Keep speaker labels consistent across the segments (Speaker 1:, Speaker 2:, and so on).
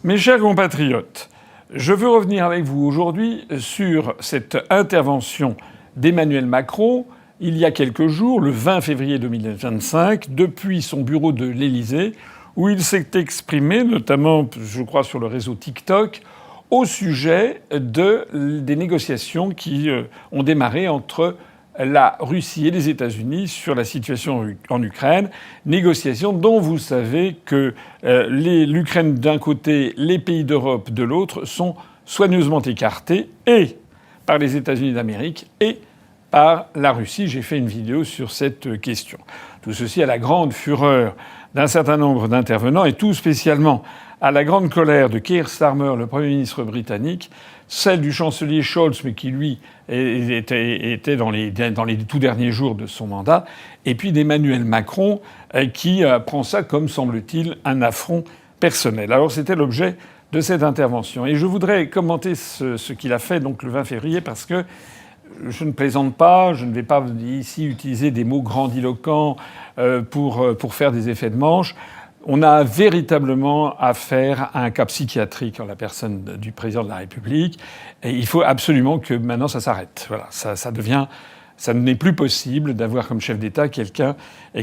Speaker 1: Mes chers compatriotes, je veux revenir avec vous aujourd'hui sur cette intervention d'Emmanuel Macron il y a quelques jours, le 20 février 2025, depuis son bureau de l'Élysée, où il s'est exprimé, notamment, je crois, sur le réseau TikTok, au sujet des négociations qui ont démarré entre la Russie et les États-Unis sur la situation en Ukraine. Négociations dont vous savez que l'Ukraine d'un côté, les pays d'Europe de l'autre sont soigneusement écartés, et par les États-Unis d'Amérique et par la Russie. J'ai fait une vidéo sur cette question. Tout ceci à la grande fureur d'un certain nombre d'intervenants, et tout spécialement à la grande colère de Keir Starmer, le Premier ministre britannique, celle du chancelier Scholz, mais qui, lui, était dans les tout derniers jours de son mandat, et puis d'Emmanuel Macron, qui prend ça comme, semble-t-il, un affront personnel. Alors c'était l'objet de cette intervention. Et je voudrais commenter ce qu'il a fait donc le 20 février, parce que je ne plaisante pas, je ne vais pas ici utiliser des mots grandiloquents pour faire des effets de manche. On a véritablement affaire à un cas psychiatrique en la personne du président de la République. Et il faut absolument que maintenant ça s'arrête. Voilà, ça n'est plus possible d'avoir comme chef d'État quelqu'un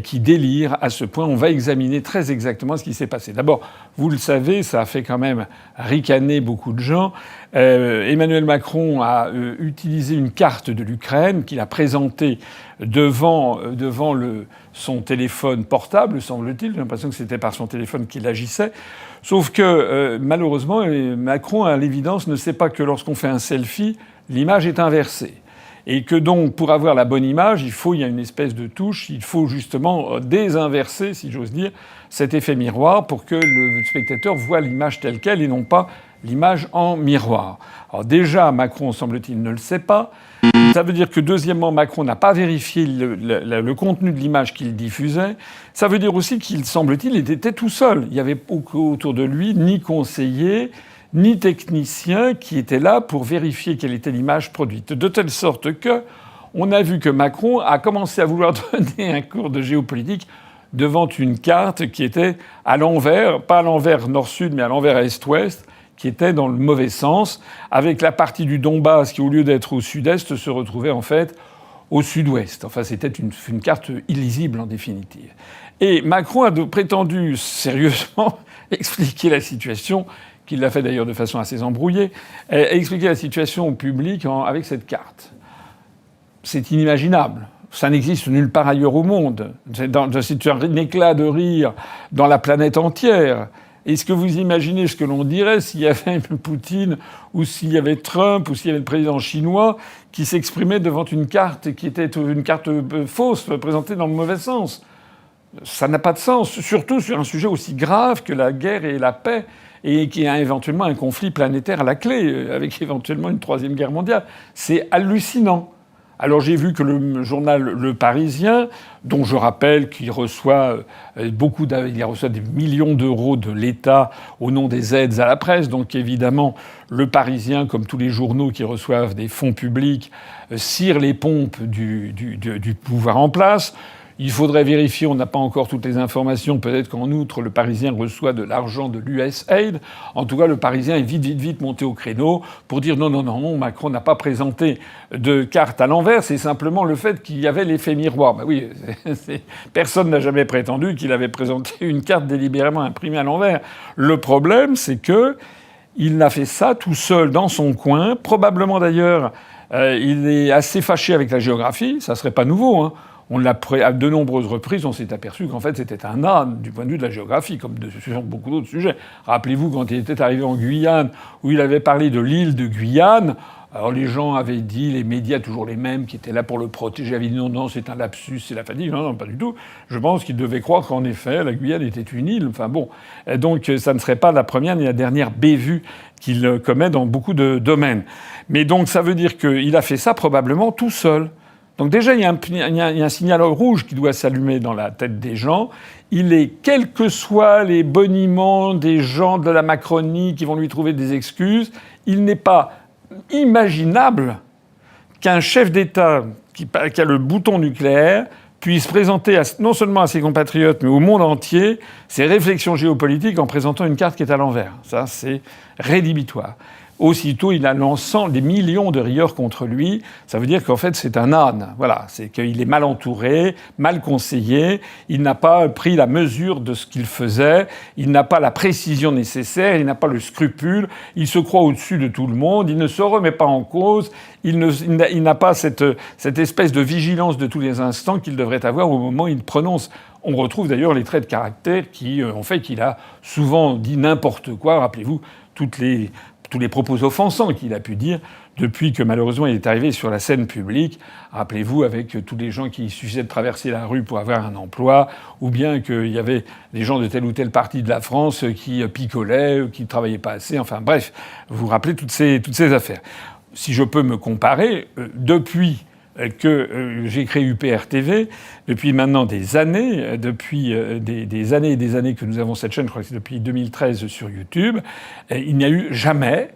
Speaker 1: qui délire à ce point. On va examiner très exactement ce qui s'est passé. D'abord, vous le savez, ça a fait quand même ricaner beaucoup de gens. Emmanuel Macron a utilisé une carte de l'Ukraine qu'il a présentée devant son téléphone portable, semble-t-il. J'ai l'impression que c'était par son téléphone qu'il agissait. Sauf que, malheureusement, Macron, à l'évidence, ne sait pas que lorsqu'on fait un selfie, l'image est inversée. Et que donc, pour avoir la bonne image, il y a une espèce de touche, il faut justement désinverser, si j'ose dire, cet effet miroir pour que le spectateur voit l'image telle qu'elle et non pas l'image en miroir. Alors déjà, Macron, semble-t-il, ne le sait pas. Ça veut dire que, deuxièmement, Macron n'a pas vérifié le contenu de l'image qu'il diffusait. Ça veut dire aussi qu'il, semble-t-il, était tout seul. Il n'y avait autour de lui ni conseiller, ni technicien qui était là pour vérifier quelle était l'image produite. De telle sorte que on a vu que Macron a commencé à vouloir donner un cours de géopolitique devant une carte qui était à l'envers, pas à l'envers nord-sud, mais à l'envers est-ouest, qui était dans le mauvais sens, avec la partie du Donbass qui, au lieu d'être au sud-est, se retrouvait en fait au sud-ouest. Enfin, c'était une carte illisible en définitive. Et Macron a prétendu sérieusement expliquer la situation, qu'il l'a fait d'ailleurs de façon assez embrouillée, expliquer la situation au public avec cette carte. C'est inimaginable. Ça n'existe nulle part ailleurs au monde. C'est un éclat de rire dans la planète entière. Est-ce que vous imaginez ce que l'on dirait s'il y avait Poutine, ou s'il y avait Trump, ou s'il y avait le président chinois qui s'exprimait devant une carte qui était une carte fausse, présentée dans le mauvais sens? Ça n'a pas de sens, surtout sur un sujet aussi grave que la guerre et la paix, et qui a éventuellement un conflit planétaire à la clé, avec éventuellement une troisième guerre mondiale. C'est hallucinant. Alors j'ai vu que le journal Le Parisien, dont je rappelle qu'il reçoit il reçoit des millions d'euros de l'État au nom des aides à la presse, donc évidemment Le Parisien, comme tous les journaux qui reçoivent des fonds publics, cire les pompes du pouvoir en place. Il faudrait vérifier, on n'a pas encore toutes les informations, peut-être qu'en outre, Le Parisien reçoit de l'argent de l'USAID. En tout cas, Le Parisien est vite monté au créneau pour dire non, Macron n'a pas présenté de carte à l'envers, c'est simplement le fait qu'il y avait l'effet miroir. Ben oui, personne n'a jamais prétendu qu'il avait présenté une carte délibérément imprimée à l'envers. Le problème, c'est que il a fait ça tout seul dans son coin. Probablement d'ailleurs, il est assez fâché avec la géographie, ça serait pas nouveau, hein. On l'a à de nombreuses reprises, on s'est aperçu qu'en fait c'était un âne du point de vue de la géographie, comme sur beaucoup d'autres sujets. Rappelez-vous quand il était arrivé en Guyane, où il avait parlé de l'île de Guyane. Alors les gens avaient dit, les médias toujours les mêmes, qui étaient là pour le protéger, avaient dit non, c'est un lapsus, c'est la fatigue. Non, pas du tout. Je pense qu'ils devaient croire qu'en effet, la Guyane était une île. Enfin bon. Et donc ça ne serait pas la première ni la dernière bévue qu'il commet dans beaucoup de domaines. Mais donc ça veut dire qu'il a fait ça probablement tout seul. Donc déjà, il y a un signal rouge qui doit s'allumer dans la tête des gens. Il est, quels que soient les boniments des gens de la Macronie qui vont lui trouver des excuses, il n'est pas imaginable qu'un chef d'État qui a le bouton nucléaire puisse présenter non seulement à ses compatriotes, mais au monde entier, ses réflexions géopolitiques en présentant une carte qui est à l'envers. Ça, c'est rédhibitoire. Aussitôt, il a l'ensemble des millions de rieurs contre lui. Ça veut dire qu'en fait, c'est un âne. Voilà. C'est qu'il est mal entouré, mal conseillé. Il n'a pas pris la mesure de ce qu'il faisait. Il n'a pas la précision nécessaire. Il n'a pas le scrupule. Il se croit au-dessus de tout le monde. Il ne se remet pas en cause. Il n'a pas cette espèce de vigilance de tous les instants qu'il devrait avoir au moment où il prononce. On retrouve d'ailleurs les traits de caractère qui ont fait qu'il a souvent dit n'importe quoi. Rappelez-vous, tous les propos offensants qu'il a pu dire depuis que malheureusement il est arrivé sur la scène publique. Rappelez-vous, avec tous les gens qui suffisaient de traverser la rue pour avoir un emploi, ou bien qu'il y avait des gens de telle ou telle partie de la France qui picolaient, qui ne travaillaient pas assez. Enfin bref, vous vous rappelez toutes ces affaires. Si je peux me comparer, depuis que j'ai créé UPR TV, depuis maintenant des années, depuis des années et des années que nous avons cette chaîne, je crois que c'est depuis 2013 sur YouTube, il n'y a eu jamais,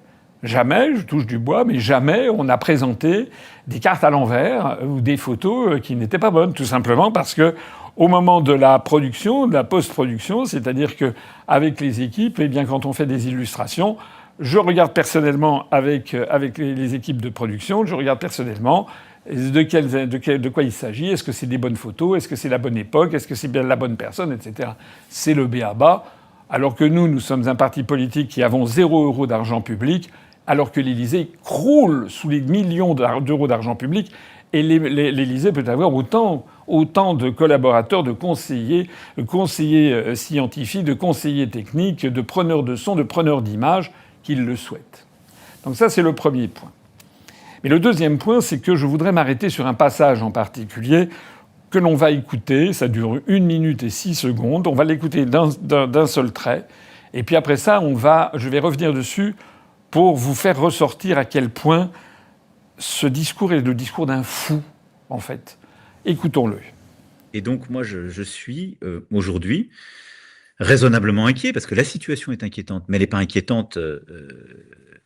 Speaker 1: je touche du bois, mais jamais on a présenté des cartes à l'envers ou des photos qui n'étaient pas bonnes, tout simplement parce que au moment de la production, de la post-production, c'est-à-dire que avec les équipes, eh bien quand on fait des illustrations, je regarde personnellement avec les équipes de production, je regarde personnellement de quoi il s'agit. Est-ce que c'est des bonnes photos? Est-ce que c'est la bonne époque? Est-ce que c'est bien la bonne personne? Etc. C'est le b.a.-ba. Alors que nous sommes un parti politique qui avons 0 € d'argent public, alors que l'Élysée croule sous les millions d'euros d'argent public. Et l'Élysée peut avoir autant de collaborateurs, de conseillers scientifiques, de conseillers techniques, de preneurs de son, de preneurs d'images qu'ils le souhaitent. Donc ça, c'est le premier point. Mais le deuxième point, c'est que je voudrais m'arrêter sur un passage en particulier que l'on va écouter. Ça dure 1 minute et 6 secondes. On va l'écouter d'un seul trait. Et puis après ça, je vais revenir dessus pour vous faire ressortir à quel point ce discours est le discours d'un fou, en fait. Écoutons-le.
Speaker 2: Et donc, moi, je suis aujourd'hui raisonnablement inquiet, parce que la situation est inquiétante, mais elle n'est pas inquiétante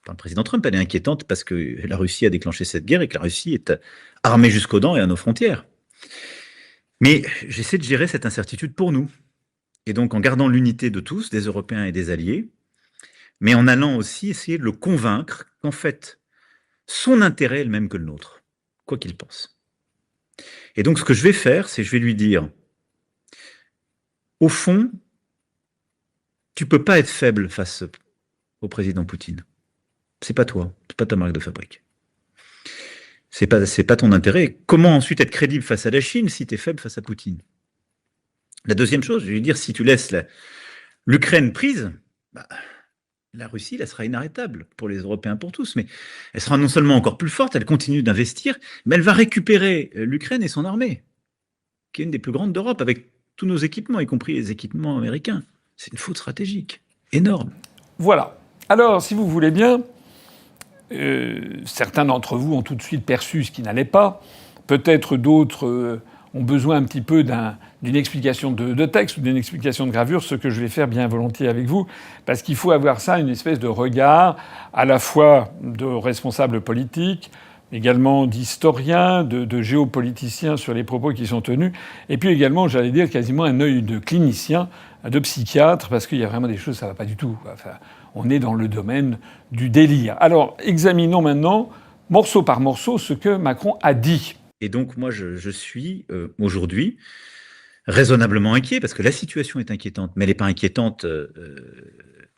Speaker 2: par le président Trump, elle est inquiétante parce que la Russie a déclenché cette guerre et que la Russie est armée jusqu'aux dents et à nos frontières. Mais j'essaie de gérer cette incertitude pour nous. Et donc, en gardant l'unité de tous, des Européens et des alliés, mais en allant aussi essayer de le convaincre qu'en fait, son intérêt est le même que le nôtre, quoi qu'il pense. Et donc, ce que je vais faire, c'est je vais lui dire, au fond, tu peux pas être faible face au président Poutine. C'est pas toi, c'est pas ta marque de fabrique. C'est pas ton intérêt. Comment ensuite être crédible face à la Chine si tu es faible face à Poutine? La deuxième chose, je vais lui dire, si tu laisses l'Ukraine prise, la Russie, elle sera inarrêtable pour les Européens, pour tous. Mais elle sera non seulement encore plus forte, elle continue d'investir, mais elle va récupérer l'Ukraine et son armée, qui est une des plus grandes d'Europe, avec tous nos équipements, y compris les équipements américains. C'est une faute stratégique énorme.
Speaker 1: Voilà. Alors, si vous voulez bien, certains d'entre vous ont tout de suite perçu ce qui n'allait pas. Peut-être d'autres ont besoin un petit peu d'une explication de texte ou d'une explication de gravure, ce que je vais faire bien volontiers avec vous, parce qu'il faut avoir ça, une espèce de regard à la fois de responsables politiques, également d'historiens, de géopoliticiens sur les propos qui sont tenus, et puis également, j'allais dire, quasiment un œil de clinicien, de psychiatre, parce qu'il y a vraiment des choses, ça va pas du tout. Enfin, on est dans le domaine du délire. Alors, examinons maintenant, morceau par morceau, ce que Macron a dit.
Speaker 2: Et donc, moi, je suis aujourd'hui raisonnablement inquiet, parce que la situation est inquiétante, mais elle n'est pas inquiétante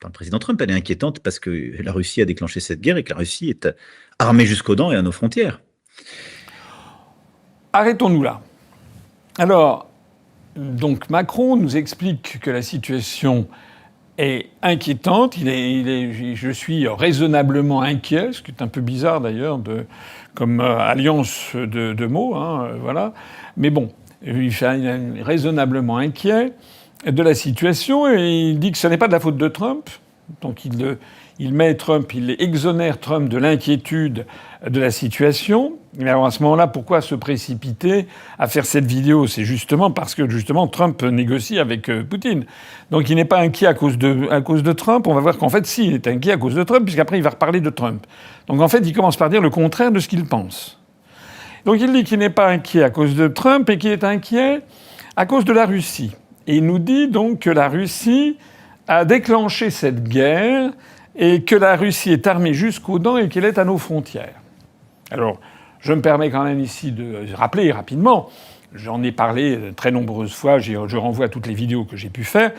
Speaker 2: par le président Trump, elle est inquiétante parce que la Russie a déclenché cette guerre et que la Russie est armée jusqu'aux dents et à nos frontières.
Speaker 1: Arrêtons-nous là. Alors, donc Macron nous explique que la situation est inquiétante. Je suis raisonnablement inquiet, ce qui est un peu bizarre d'ailleurs, comme alliance de mots, voilà. Mais bon, il est raisonnablement inquiet de la situation et il dit que ce n'est pas de la faute de Trump. Donc il exonère Trump de l'inquiétude de la situation. Mais alors à ce moment-là, pourquoi se précipiter à faire cette vidéo? C'est justement parce que Trump négocie avec Poutine. Donc il n'est pas inquiet à cause de Trump. On va voir qu'en fait, si, il est inquiet à cause de Trump, puisqu'après il va reparler de Trump. Donc en fait, il commence par dire le contraire de ce qu'il pense. Donc il dit qu'il n'est pas inquiet à cause de Trump et qu'il est inquiet à cause de la Russie. Et il nous dit donc que la Russie a déclenché cette guerre et que la Russie est armée jusqu'aux dents et qu'elle est à nos frontières. Alors, je me permets quand même ici de rappeler rapidement, j'en ai parlé de très nombreuses fois, je renvoie à toutes les vidéos que j'ai pu faire.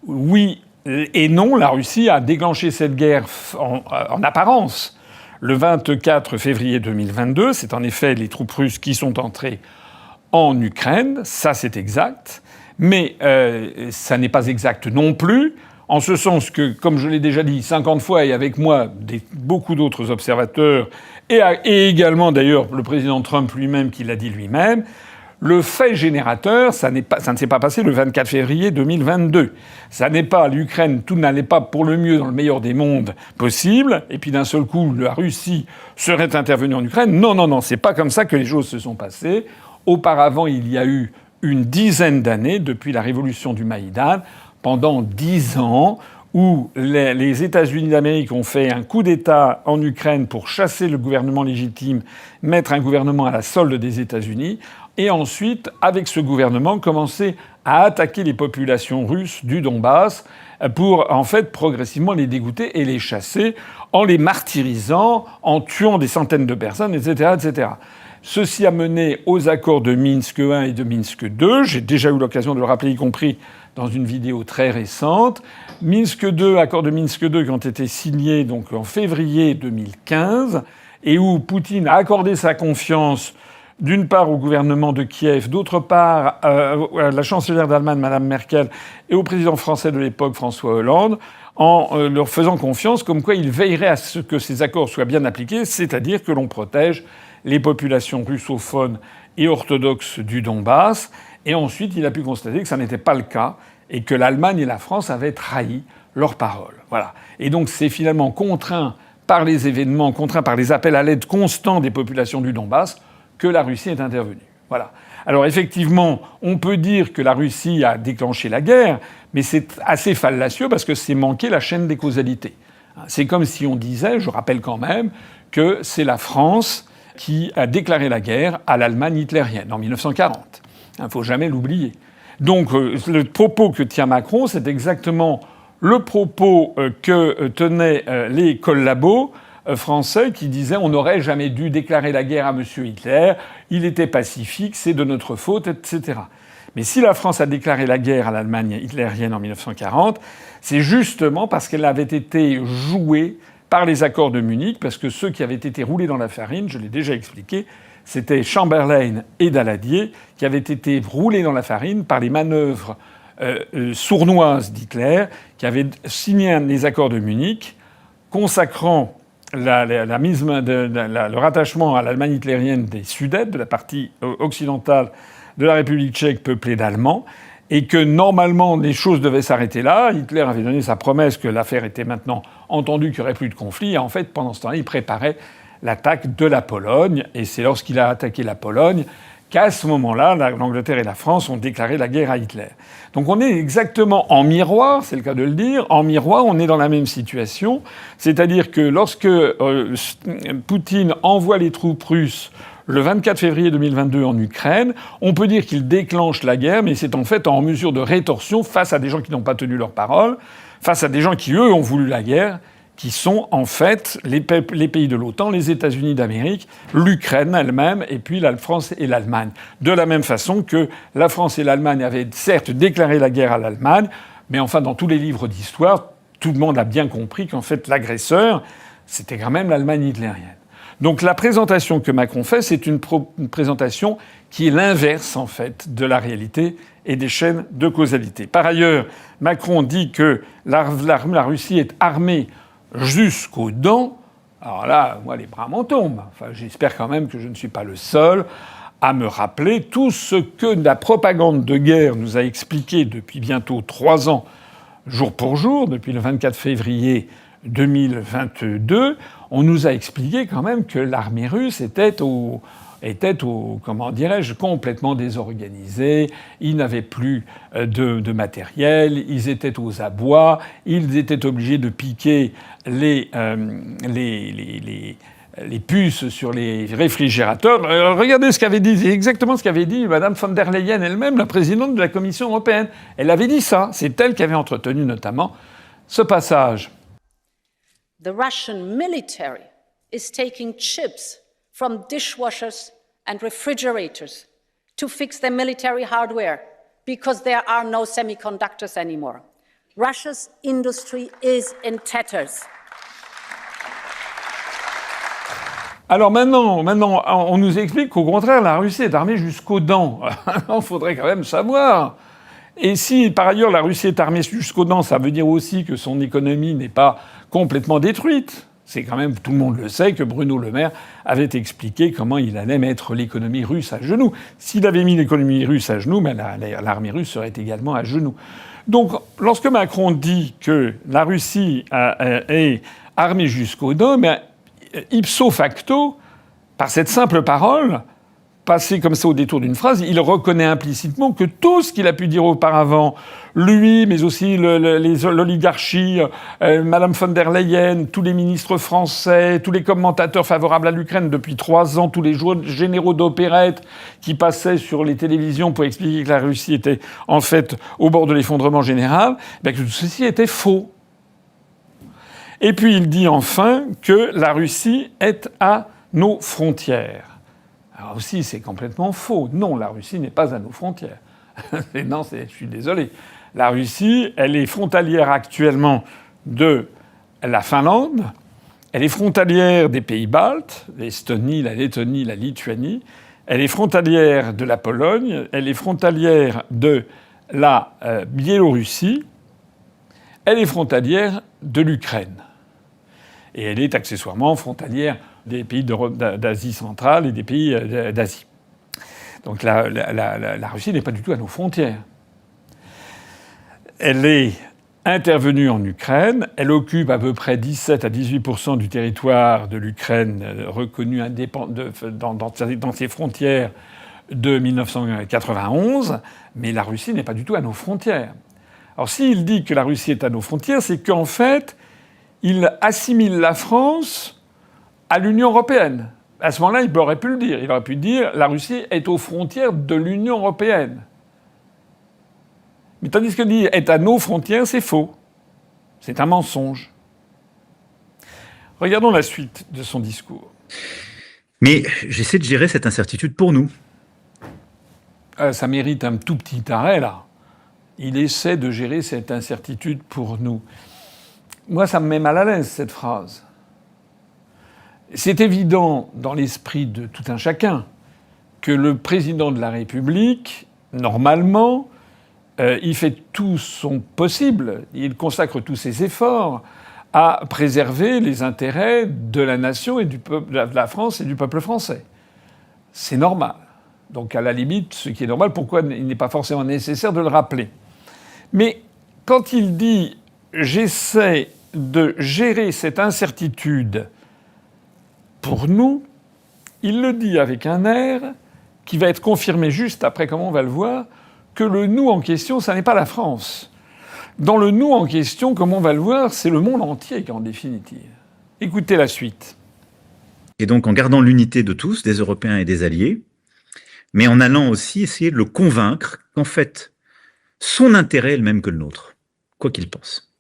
Speaker 1: Oui et non, la Russie a déclenché cette guerre en apparence le 24 février 2022. C'est en effet les troupes russes qui sont entrées en Ukraine, ça c'est exact. Mais ça n'est pas exact non plus, en ce sens que, comme je l'ai déjà dit 50 fois, et avec moi beaucoup d'autres observateurs, et également d'ailleurs le président Trump lui-même qui l'a dit lui-même, le fait générateur, ça ne s'est pas passé le 24 février 2022. Ça n'est pas l'Ukraine, tout n'allait pas pour le mieux dans le meilleur des mondes possible, et puis d'un seul coup la Russie serait intervenue en Ukraine. Non, non, non, c'est pas comme ça que les choses se sont passées. Auparavant, il y a eu une dizaine d'années, depuis la révolution du Maïdan, pendant 10 ans, où les États-Unis d'Amérique ont fait un coup d'État en Ukraine pour chasser le gouvernement légitime, mettre un gouvernement à la solde des États-Unis, et ensuite, avec ce gouvernement, commencer à attaquer les populations russes du Donbass pour, en fait, progressivement les dégoûter et les chasser en les martyrisant, en tuant des centaines de personnes, etc., etc. Ceci a mené aux accords de Minsk I et de Minsk II. J'ai déjà eu l'occasion de le rappeler, y compris dans une vidéo très récente. Minsk II, accords de Minsk II qui ont été signés donc en février 2015 et où Poutine a accordé sa confiance d'une part au gouvernement de Kiev, d'autre part à la chancelière d'Allemagne, Mme Merkel, et au président français de l'époque, François Hollande, en leur faisant confiance comme quoi ils veilleraient à ce que ces accords soient bien appliqués, c'est-à-dire que l'on protège les populations russophones et orthodoxes du Donbass. Et ensuite, il a pu constater que ça n'était pas le cas et que l'Allemagne et la France avaient trahi leurs paroles. Voilà. Et donc, c'est finalement contraint par les événements, contraint par les appels à l'aide constants des populations du Donbass que la Russie est intervenue. Voilà. Alors effectivement, on peut dire que la Russie a déclenché la guerre, mais c'est assez fallacieux parce que c'est manquer la chaîne des causalités. C'est comme si on disait, je rappelle quand même, que c'est la France qui a déclaré la guerre à l'Allemagne hitlérienne en 1940. Il ne faut jamais l'oublier. Donc le propos que tient Macron, c'est exactement le propos que tenaient les collabos français qui disaient on n'aurait jamais dû déclarer la guerre à M. Hitler, il était pacifique, c'est de notre faute, etc. Mais si la France a déclaré la guerre à l'Allemagne hitlérienne en 1940, c'est justement parce qu'elle avait été jouée par les accords de Munich, parce que ceux qui avaient été roulés dans la farine, je l'ai déjà expliqué, c'était Chamberlain et Daladier qui avaient été roulés dans la farine par les manœuvres sournoises d'Hitler, qui avaient signé les accords de Munich, consacrant le rattachement à l'Allemagne hitlérienne des Sudètes, de la partie occidentale de la République tchèque peuplée d'Allemands, et que normalement les choses devaient s'arrêter là. Hitler avait donné sa promesse que l'affaire était maintenant entendue, qu'il n'y aurait plus de conflit. Et en fait, pendant ce temps-là, il préparait l'attaque de la Pologne. Et c'est lorsqu'il a attaqué la Pologne qu'à ce moment-là, l'Angleterre et la France ont déclaré la guerre à Hitler. Donc on est exactement en miroir, c'est le cas de le dire, en miroir, on est dans la même situation. C'est-à-dire que lorsque Poutine envoie les troupes russes le 24 février 2022 en Ukraine, on peut dire qu'il déclenche la guerre, mais c'est en fait en mesure de rétorsion face à des gens qui n'ont pas tenu leur parole, face à des gens qui, eux, ont voulu la guerre, qui sont en fait les pays de l'OTAN, les États-Unis d'Amérique, l'Ukraine elle-même, et puis la France et l'Allemagne. De la même façon que la France et l'Allemagne avaient certes déclaré la guerre à l'Allemagne, mais enfin dans tous les livres d'histoire, tout le monde a bien compris qu'en fait l'agresseur, c'était quand même l'Allemagne hitlérienne. Donc la présentation que Macron fait, c'est une présentation qui est l'inverse en fait de la réalité et des chaînes de causalité. Par ailleurs, Macron dit que la Russie est armée jusqu'aux dents. Alors là, moi, les bras m'en tombent. Enfin, j'espère quand même que je ne suis pas le seul à me rappeler tout ce que la propagande de guerre nous a expliqué depuis bientôt 3 ans, jour pour jour, depuis le 24 février 2022. On nous a expliqué quand même que l'armée russe était comment dirais-je, complètement désorganisés. Ils n'avaient plus de matériel, ils étaient aux abois, ils étaient obligés de piquer les les puces sur les réfrigérateurs. Regardez ce qu'avait dit, c'est exactement ce qu'avait dit Mme von der Leyen elle-même, la présidente de la Commission européenne. Elle avait dit ça. C'est elle qui avait entretenu notamment ce passage.
Speaker 3: The Russian military is taking chips from dishwashers and refrigerators to fix their military hardware because there are no semiconductors anymore. Russia's industry is in tatters.
Speaker 1: Alors maintenant, on nous explique qu'au contraire, la Russie est armée jusqu'aux dents. Il faudrait quand même savoir. Et si, par ailleurs, la Russie est armée jusqu'aux dents, ça veut dire aussi que son économie n'est pas complètement détruite. C'est quand même, tout le monde le sait, que Bruno Le Maire avait expliqué comment il allait mettre l'économie russe à genoux. S'il avait mis l'économie russe à genoux, l'armée russe serait également à genoux. Donc, lorsque Macron dit que la Russie est armée jusqu'aux dents, ipso facto, par cette simple parole, passée comme ça au détour d'une phrase, il reconnaît implicitement que tout ce qu'il a pu dire auparavant, lui, mais aussi l'oligarchie, Madame von der Leyen, tous les ministres français, tous les commentateurs favorables à l'Ukraine depuis 3 ans, tous les généraux d'opérette qui passaient sur les télévisions pour expliquer que la Russie était en fait au bord de l'effondrement général, que tout ceci était faux. Et puis il dit enfin que la Russie est à nos frontières. Alors aussi, c'est complètement faux. Non, la Russie n'est pas à nos frontières. Non, je suis désolé. La Russie, elle est frontalière actuellement de la Finlande, elle est frontalière des pays baltes, l'Estonie, la Lettonie, la Lituanie, elle est frontalière de la Pologne, elle est frontalière de la Biélorussie, elle est frontalière de l'Ukraine. Et elle est accessoirement frontalière des pays d'Asie centrale et des pays d'Asie. Donc la Russie n'est pas du tout à nos frontières. Elle est intervenue en Ukraine. Elle occupe à peu près 17 à 18% du territoire de l'Ukraine reconnu dans ses frontières de 1991. Mais la Russie n'est pas du tout à nos frontières. Alors s'il dit que la Russie est à nos frontières, c'est qu'en fait, il assimile la France à l'Union européenne. À ce moment-là, il aurait pu le dire. Il aurait pu dire la Russie est aux frontières de l'Union européenne. Mais tandis que dire est à nos frontières, c'est faux. C'est un mensonge. Regardons la suite de son discours.
Speaker 2: Mais j'essaie de gérer cette incertitude pour nous.
Speaker 1: Ça mérite un tout petit arrêt, là. Il essaie de gérer cette incertitude pour nous. Moi, ça me met mal à l'aise, cette phrase. C'est évident dans l'esprit de tout un chacun que le président de la République, normalement, il fait tout son possible, il consacre tous ses efforts à préserver les intérêts de la nation et du peuple, de la France et du peuple français. C'est normal. Donc, à la limite, ce qui est normal, pourquoi il n'est pas forcément nécessaire de le rappeler. Mais quand il dit « j'essaie de gérer cette incertitude pour nous », il le dit avec un air qui va être confirmé juste après, comme on va le voir, que le « nous » en question, ça n'est pas la France. Dans le « nous » en question, comme on va le voir, c'est le monde entier en définitive. Écoutez la suite.
Speaker 2: Et donc en gardant l'unité de tous, des Européens et des alliés, mais en allant aussi essayer de le convaincre qu'en fait, son intérêt est le même que le nôtre, quoi qu'il pense.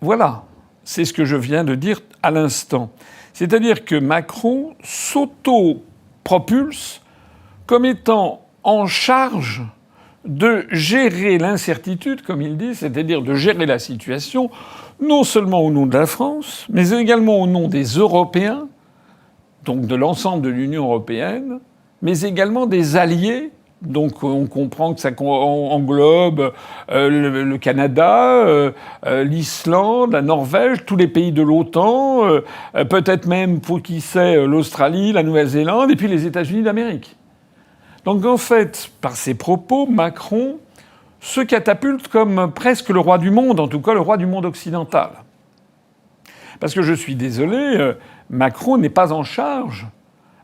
Speaker 1: Voilà, c'est ce que je viens de dire à l'instant. C'est-à-dire que Macron s'auto-propulse comme étant en charge de gérer l'incertitude, comme il dit, c'est-à-dire de gérer la situation, non seulement au nom de la France, mais également au nom des Européens, donc de l'ensemble de l'Union européenne, mais également des alliés. Donc on comprend que ça englobe le Canada, l'Islande, la Norvège, tous les pays de l'OTAN, peut-être même, pour qui sait, l'Australie, la Nouvelle-Zélande, et puis les États-Unis d'Amérique. Donc en fait, par ses propos, Macron se catapulte comme presque le roi du monde, en tout cas le roi du monde occidental. Parce que je suis désolé, Macron n'est pas en charge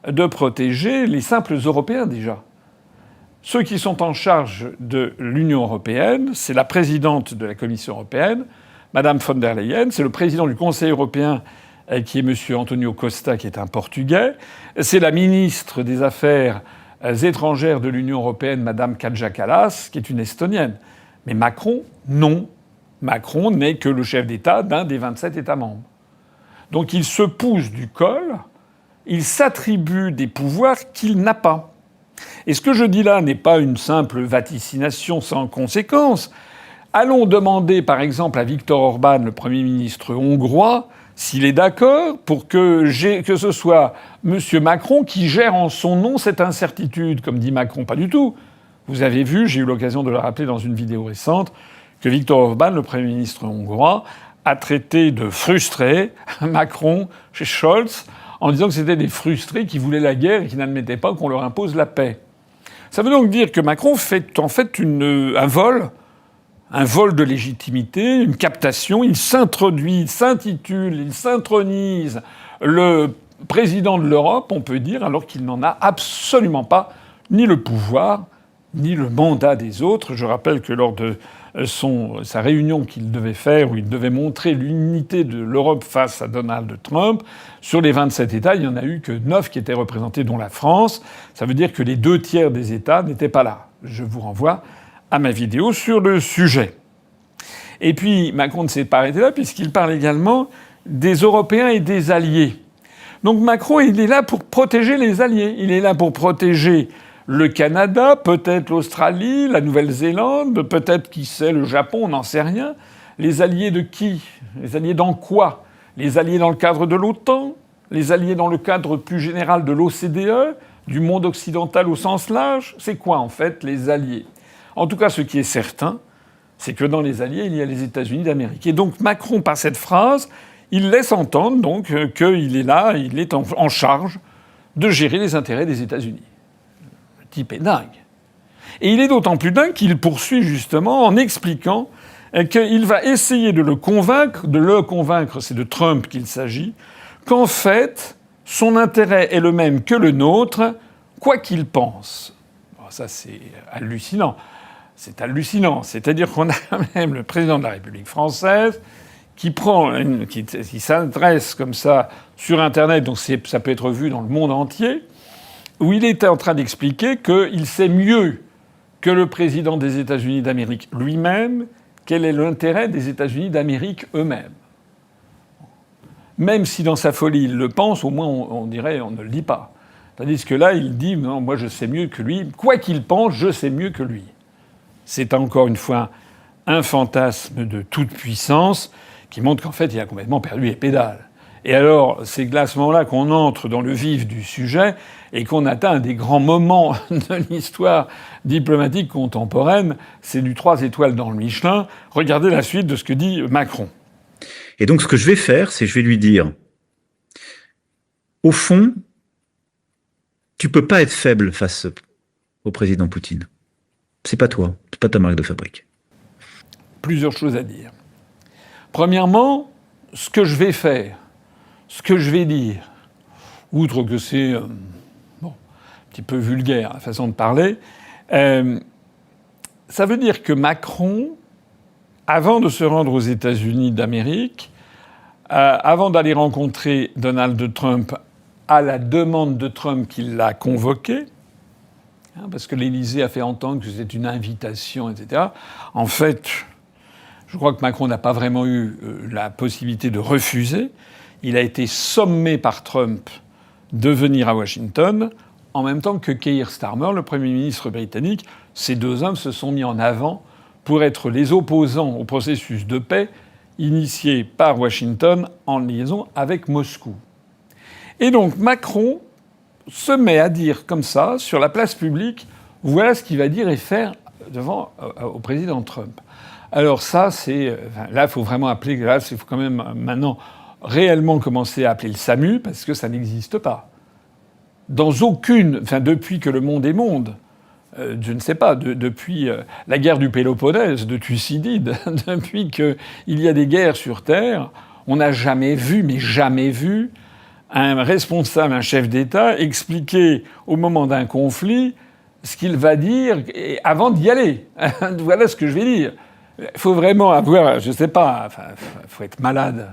Speaker 1: de protéger les simples Européens déjà. Ceux qui sont en charge de l'Union européenne, c'est la présidente de la Commission européenne, Madame von der Leyen, c'est le président du Conseil européen, qui est M. Antonio Costa, qui est un Portugais. C'est la ministre des Affaires étrangères de l'Union européenne, Mme Kaja Kallas, qui est une Estonienne. Mais Macron, non. Macron n'est que le chef d'État d'un des 27 États membres. Donc il se pousse du col, il s'attribue des pouvoirs qu'il n'a pas. Et ce que je dis là n'est pas une simple vaticination sans conséquence. Allons demander, par exemple, à Viktor Orban, le Premier ministre hongrois, s'il est d'accord pour que ce soit M. Macron qui gère en son nom cette incertitude, comme dit Macron. Pas du tout. Vous avez vu, j'ai eu l'occasion de le rappeler dans une vidéo récente, que Viktor Orban, le Premier ministre hongrois, a traité de frustré Macron chez Scholz en disant que c'était des frustrés qui voulaient la guerre et qui n'admettaient pas qu'on leur impose la paix. Ça veut donc dire que Macron fait en fait un vol de légitimité, une captation. Il s'introduit, il s'intitule, il s'intronise le président de l'Europe, on peut dire, alors qu'il n'en a absolument pas ni le pouvoir, ni le mandat des autres. Je rappelle que lors de sa réunion qu'il devait faire, où il devait montrer l'unité de l'Europe face à Donald Trump, sur les 27 États, il n'y en a eu que 9 qui étaient représentés, dont la France. Ça veut dire que les 2 tiers des États n'étaient pas là. Je vous renvoie à ma vidéo sur le sujet. Et puis, Macron ne s'est pas arrêté là, puisqu'il parle également des Européens et des alliés. Donc Macron, il est là pour protéger les alliés. Il est là pour protéger le Canada, peut-être l'Australie, la Nouvelle-Zélande, peut-être, qui sait, le Japon, on n'en sait rien. Les alliés de qui? Les alliés dans quoi? Les alliés dans le cadre de l'OTAN? Les alliés dans le cadre plus général de l'OCDE? Du monde occidental au sens large? C'est quoi, en fait, les alliés? En tout cas, ce qui est certain, c'est que dans les alliés, il y a les États-Unis d'Amérique. Et donc Macron, par cette phrase, il laisse entendre donc qu'il est là, il est en charge de gérer les intérêts des États-Unis. Le type est dingue. Et il est d'autant plus dingue qu'il poursuit justement en expliquant qu'il va essayer de le convaincre, c'est de Trump qu'il s'agit, qu'en fait, son intérêt est le même que le nôtre, quoi qu'il pense. Bon, ça, c'est hallucinant. C'est hallucinant. C'est-à-dire qu'on a même le président de la République française qui s'adresse comme ça sur Internet, donc ça peut être vu dans le monde entier, où il était en train d'expliquer qu'il sait mieux que le président des États-Unis d'Amérique lui-même quel est l'intérêt des États-Unis d'Amérique eux-mêmes. Même si dans sa folie il le pense, au moins on dirait on ne le dit pas. Tandis que là, il dit non, moi je sais mieux que lui. Quoi qu'il pense, je sais mieux que lui. C'est encore une fois un fantasme de toute puissance qui montre qu'en fait, il a complètement perdu les pédales. Et alors, c'est à ce moment-là qu'on entre dans le vif du sujet et qu'on atteint un des grands moments de l'histoire diplomatique contemporaine. C'est du 3 étoiles dans le Michelin. Regardez la suite de ce que dit Macron.
Speaker 2: Et donc, ce que je vais faire, c'est je vais lui dire, au fond, tu peux pas être faible face au président Poutine. C'est pas toi, c'est pas ta marque de fabrique.
Speaker 1: Plusieurs choses à dire. Premièrement, ce que je vais faire, ce que je vais dire, outre que c'est un petit peu vulgaire la façon de parler, ça veut dire que Macron, avant de se rendre aux États-Unis d'Amérique, avant d'aller rencontrer Donald Trump à la demande de Trump qui l'a convoqué, parce que l'Élysée a fait entendre que c'était une invitation, etc. En fait, je crois que Macron n'a pas vraiment eu la possibilité de refuser. Il a été sommé par Trump de venir à Washington, en même temps que Keir Starmer, le Premier ministre britannique. Ces 2 hommes se sont mis en avant pour être les opposants au processus de paix initié par Washington en liaison avec Moscou. Et donc Macron se met à dire comme ça, sur la place publique, voilà ce qu'il va dire et faire au président Trump. Alors ça, là, il faut vraiment appeler, là, il faut quand même maintenant réellement commencer à appeler le SAMU, parce que ça n'existe pas. Depuis que le monde est monde, je ne sais pas, depuis la guerre du Péloponnèse, de Thucydide, depuis qu'il y a des guerres sur Terre, on n'a jamais vu, un responsable, un chef d'État, expliquer au moment d'un conflit ce qu'il va dire avant d'y aller. Voilà ce que je vais dire. Il faut vraiment avoir, je ne sais pas, faut être malade,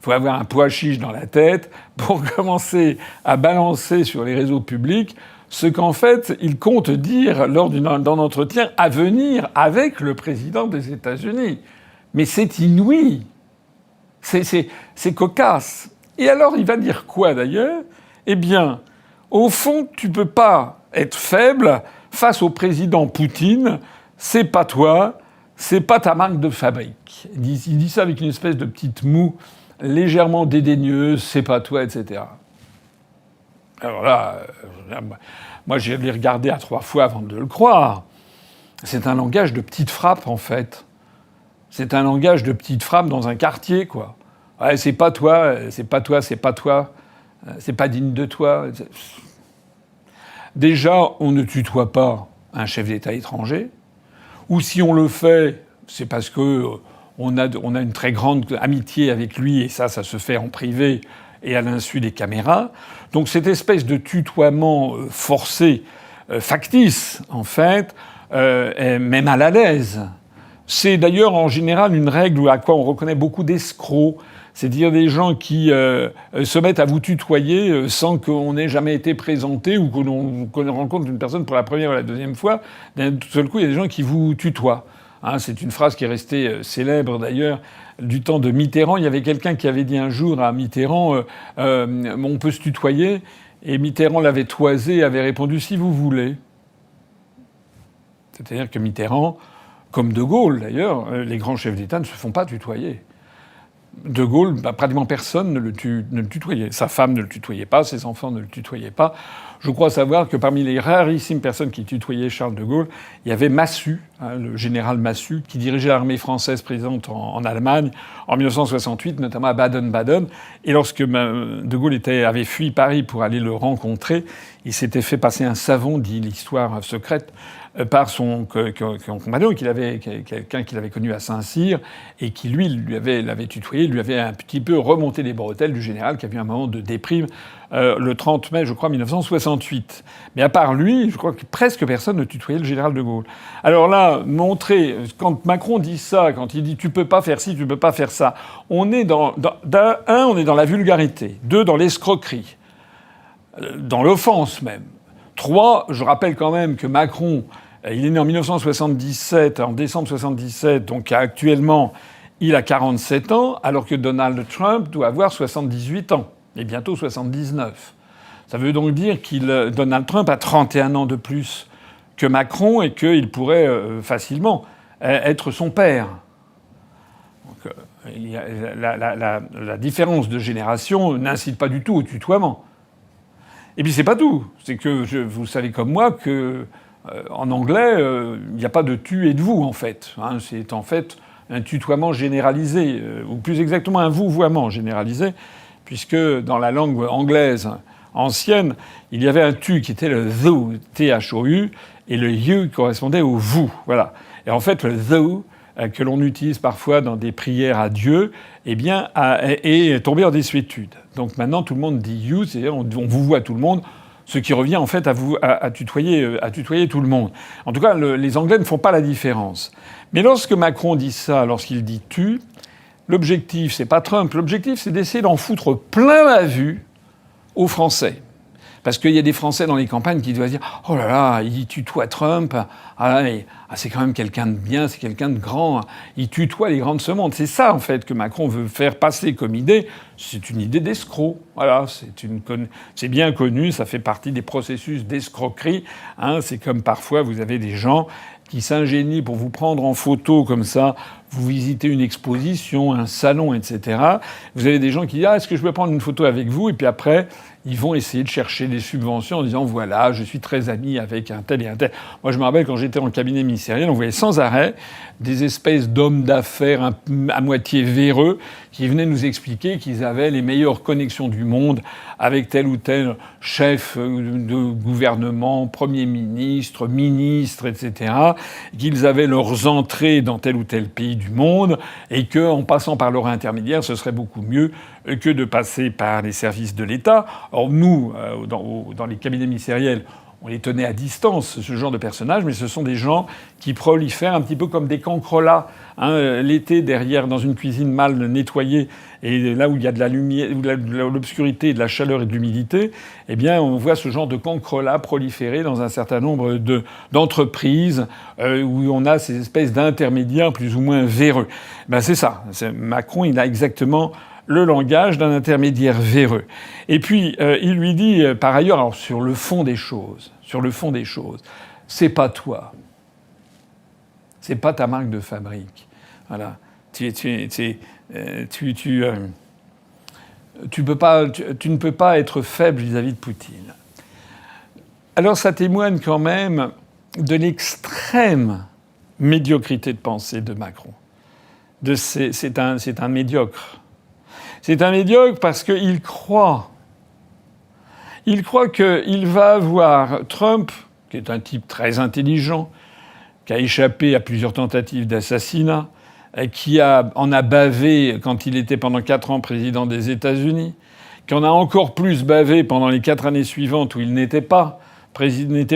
Speaker 1: faut avoir un pois chiche dans la tête pour commencer à balancer sur les réseaux publics ce qu'en fait il compte dire d'un entretien à venir avec le président des États-Unis. Mais c'est inouï. C'est cocasse. Et alors, il va dire quoi d'ailleurs ? Eh bien, au fond, tu peux pas être faible face au président Poutine. C'est pas toi, c'est pas ta marque de fabrique. Il dit ça avec une espèce de petite moue légèrement dédaigneuse. C'est pas toi, etc. Alors là, moi, j'ai l'ai regardé à 3 fois avant de le croire. C'est un langage de petite frappe, en fait. C'est un langage de petite frappe dans un quartier, quoi. Ouais, c'est pas toi, c'est pas toi, c'est pas toi, c'est pas digne de toi. Déjà, on ne tutoie pas un chef d'État étranger. Ou si on le fait, c'est parce que on a une très grande amitié avec lui, et ça se fait en privé et à l'insu des caméras. Donc cette espèce de tutoiement forcé, factice, en fait, est même mal à l'aise. C'est d'ailleurs en général une règle à quoi on reconnaît beaucoup d'escrocs, c'est-à-dire des gens qui se mettent à vous tutoyer sans qu'on ait jamais été présenté ou qu'on rencontre une personne pour la première ou la deuxième fois. D'un seul coup, il y a des gens qui vous tutoient. Hein, c'est une phrase qui est restée célèbre d'ailleurs du temps de Mitterrand. Il y avait quelqu'un qui avait dit un jour à Mitterrand on peut se tutoyer, et Mitterrand l'avait toisé et avait répondu si vous voulez. C'est-à-dire que Mitterrand, comme De Gaulle d'ailleurs, les grands chefs d'État ne se font pas tutoyer. De Gaulle, pratiquement personne ne le tutoyait. Sa femme ne le tutoyait pas, ses enfants ne le tutoyaient pas. Je crois savoir que parmi les rarissimes personnes qui tutoyaient Charles de Gaulle, il y avait Massu, le général Massu, qui dirigeait l'armée française présente en Allemagne en 1968, notamment à Baden-Baden. Et lorsque de Gaulle avait fui Paris pour aller le rencontrer, il s'était fait passer un savon, dit l'histoire secrète, par son compagnon, quelqu'un qu'il avait connu à Saint-Cyr, et qui, lui, l'avait tutoyé, lui avait un petit peu remonté les bretelles du général qui a eu un moment de déprime le 30 mai, je crois, 1968. Mais à part lui, je crois que presque personne ne tutoyait le général de Gaulle. Alors là, quand Macron dit ça, quand il dit « tu peux pas faire ci, tu peux pas faire ça », on est on est dans la vulgarité. 2, dans l'escroquerie. Dans l'offense même. 3, je rappelle quand même que Macron, il est né en 1977, en décembre 1977, donc actuellement, il a 47 ans, alors que Donald Trump doit avoir 78 ans, et bientôt 79. Ça veut donc dire que Donald Trump a 31 ans de plus que Macron et qu'il pourrait facilement être son père. Donc, la différence de génération n'incite pas du tout au tutoiement. Et puis c'est pas tout. C'est que vous savez comme moi que en anglais, il n'y a pas de tu et de vous en fait. Hein, c'est en fait un tutoiement généralisé, ou plus exactement un vouvoiement généralisé, puisque dans la langue anglaise ancienne, il y avait un tu qui était le thou, T-H-O-U, et le you correspondait au vous. Voilà. Et en fait, le thou que l'on utilise parfois dans des prières à Dieu, eh bien, est tombé en désuétude. Donc maintenant, tout le monde dit you, c'est-à-dire on vous voit tout le monde, ce qui revient en fait à tutoyer tout le monde. En tout cas, les Anglais ne font pas la différence. Mais lorsque Macron dit ça, lorsqu'il dit tu, l'objectif, c'est pas Trump, l'objectif, c'est d'essayer d'en foutre plein la vue aux Français. Parce qu'il y a des Français dans les campagnes qui doivent dire « Oh là là, il tutoie Trump, c'est quand même quelqu'un de bien, c'est quelqu'un de grand, il tutoie les grands de ce monde. » C'est ça, en fait, que Macron veut faire passer comme idée. C'est une idée d'escroc. Voilà, c'est bien connu, ça fait partie des processus d'escroquerie. Hein, c'est comme parfois, vous avez des gens qui s'ingénient pour vous prendre en photo comme ça, vous visitez une exposition, un salon, etc. Vous avez des gens qui disent « Ah, est-ce que je peux prendre une photo avec vous ?» Et puis après, ils vont essayer de chercher des subventions en disant « Voilà, je suis très ami avec un tel et un tel. » Moi, je me rappelle quand j'étais en cabinet ministériel, on voyait sans arrêt des espèces d'hommes d'affaires à moitié véreux qui venaient nous expliquer qu'ils avaient les meilleures connexions du monde avec tel ou tel chef de gouvernement, premier ministre, ministre, etc. Qu'ils avaient leurs entrées dans tel ou tel pays du monde et qu'en passant par leur intermédiaire, ce serait beaucoup mieux que de passer par les services de l'État. Or, nous, dans les cabinets ministériels, on les tenait à distance, ce genre de personnages, mais ce sont des gens qui prolifèrent un petit peu comme des cancrelats, hein, l'été derrière dans une cuisine mal nettoyée, et là où il y a de la lumière, où de l'obscurité, de la chaleur et de l'humidité, eh bien on voit ce genre de cancrelats proliférer dans un certain nombre d'entreprises où on a ces espèces d'intermédiaires plus ou moins véreux. Ben c'est ça. Macron, il a exactement le langage d'un intermédiaire véreux. Et puis, il lui dit, par ailleurs, alors, sur le fond des choses, c'est pas toi. C'est pas ta marque de fabrique. Voilà. Tu ne peux pas être faible vis-à-vis de Poutine. Alors, ça témoigne quand même de l'extrême médiocrité de pensée de Macron. C'est un médiocre. C'est un médiocre parce qu'il croit. Il croit qu'il va avoir Trump, qui est un type très intelligent, qui a échappé à plusieurs tentatives d'assassinat, qui en a bavé quand il était pendant 4 ans président des États-Unis, qui en a encore plus bavé pendant les 4 années suivantes où il n'était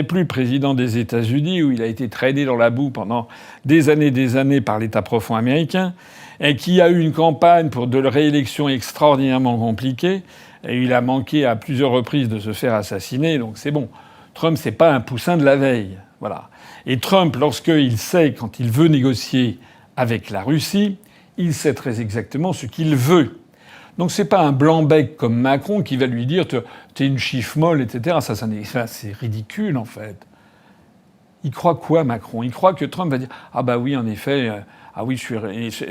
Speaker 1: plus président des États-Unis, où il a été traîné dans la boue pendant des années par l'État profond américain, et qui a eu une campagne pour de réélection extraordinairement compliquée, et il a manqué à plusieurs reprises de se faire assassiner, donc c'est bon. Trump, c'est pas un poussin de la veille. Voilà. Et Trump, lorsqu'il sait, quand il veut négocier avec la Russie, il sait très exactement ce qu'il veut. Donc c'est pas un blanc-bec comme Macron qui va lui dire « t'es une chiffre molle », etc. Ça, c'est ridicule, en fait. Il croit quoi, Macron? Il croit que Trump va dire « Ah bah oui, en effet, ah oui,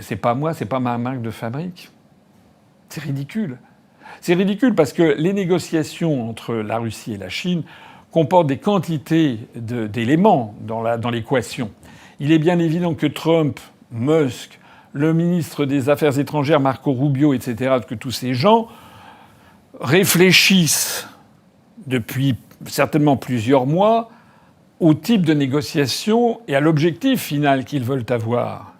Speaker 1: c'est pas moi, c'est pas ma marque de fabrique ». C'est ridicule. C'est ridicule parce que les négociations entre la Russie et la Chine comportent des quantités d'éléments dans l'équation. Il est bien évident que Trump, Musk, le ministre des Affaires étrangères, Marco Rubio, etc., que tous ces gens réfléchissent depuis certainement plusieurs mois au type de négociation et à l'objectif final qu'ils veulent avoir.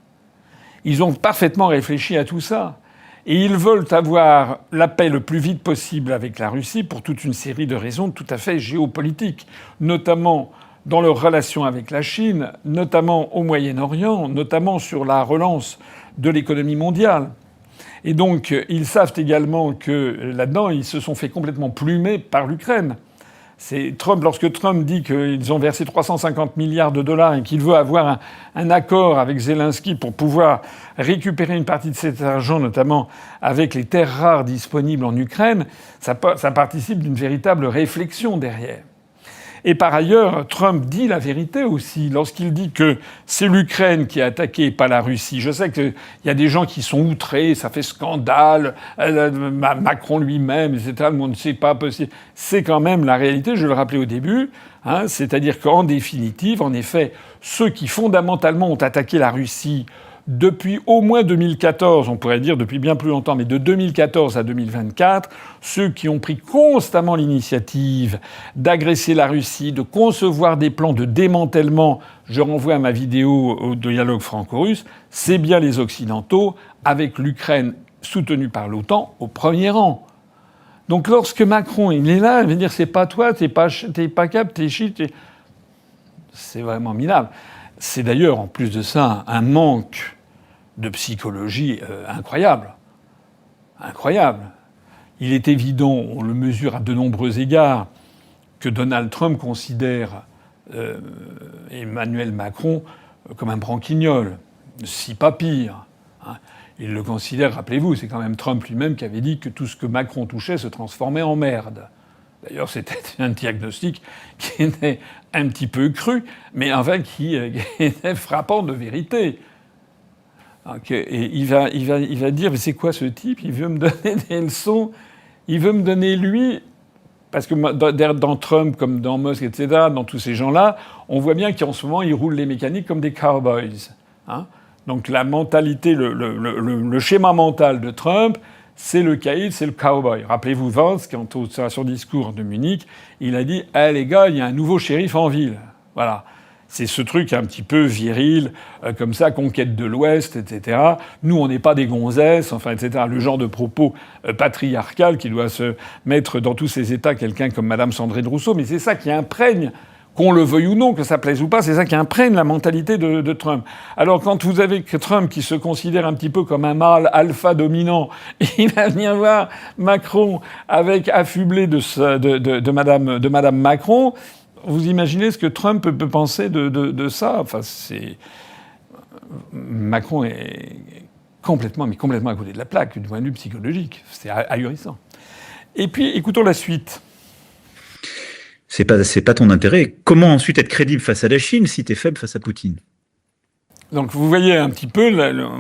Speaker 1: Ils ont parfaitement réfléchi à tout ça. Et ils veulent avoir la paix le plus vite possible avec la Russie pour toute une série de raisons tout à fait géopolitiques, notamment dans leurs relations avec la Chine, notamment au Moyen-Orient, notamment sur la relance de l'économie mondiale. Et donc, ils savent également que là-dedans, ils se sont fait complètement plumer par l'Ukraine. Lorsque Trump dit qu'ils ont versé 350 milliards de dollars et qu'il veut avoir un accord avec Zelensky pour pouvoir récupérer une partie de cet argent, notamment avec les terres rares disponibles en Ukraine, ça participe d'une véritable réflexion derrière. Et par ailleurs, Trump dit la vérité aussi lorsqu'il dit que c'est l'Ukraine qui a attaqué, pas la Russie. Je sais qu'il y a des gens qui sont outrés, ça fait scandale, Macron lui-même, etc. Le monde ne sait pas possible. C'est quand même la réalité, je le rappelais au début. Hein, c'est-à-dire qu'en définitive, en effet, ceux qui fondamentalement ont attaqué la Russie depuis au moins 2014, on pourrait dire depuis bien plus longtemps, mais de 2014 à 2024, ceux qui ont pris constamment l'initiative d'agresser la Russie, de concevoir des plans de démantèlement, je renvoie à ma vidéo au dialogue franco-russe, c'est bien les Occidentaux, avec l'Ukraine soutenue par l'OTAN au premier rang. Donc lorsque Macron il est là, il va dire c'est pas toi, t'es pas cap, t'es chi, c'est vraiment minable. C'est d'ailleurs, en plus de ça, un manque de psychologie incroyable. Incroyable. Il est évident, on le mesure à de nombreux égards, que Donald Trump considère Emmanuel Macron comme un branquignol, si pas pire. Hein. Il le considère, rappelez-vous, c'est quand même Trump lui-même qui avait dit que tout ce que Macron touchait se transformait en merde. D'ailleurs, c'était un diagnostic qui était un petit peu cru, mais enfin qui était frappant de vérité. Et il va dire, mais c'est quoi ce type? Il veut me donner des leçons. Il veut me donner, lui... Parce que dans Trump, comme dans Musk, etc., dans tous ces gens-là, on voit bien qu'en ce moment, ils roulent les mécaniques comme des cowboys. Hein. Donc la mentalité, le schéma mental de Trump... c'est le caïd, c'est le cowboy. Rappelez-vous Vance, quand à son discours de Munich, il a dit « Eh les gars, il y a un nouveau shérif en ville. » Voilà. C'est ce truc un petit peu viril, comme ça, conquête de l'Ouest, etc. Nous, on n'est pas des gonzesses, enfin, etc. Le genre de propos patriarcal qui doit se mettre dans tous ces états quelqu'un comme Madame Sandrine Rousseau. Mais c'est ça qui imprègne, qu'on le veuille ou non, que ça plaise ou pas, c'est ça qui imprègne la mentalité de Trump. Alors quand vous avez Trump qui se considère un petit peu comme un mâle alpha dominant, il va venir voir Macron avec affublé de Madame Macron. Vous imaginez ce que Trump peut penser de ça? Enfin, Macron est complètement à côté de la plaque du point de vue psychologique. C'est ahurissant. Et puis, écoutons la suite.
Speaker 2: C'est pas ton intérêt. Comment ensuite être crédible face à la Chine si t'es faible face à Poutine?
Speaker 1: Donc vous voyez un petit peu,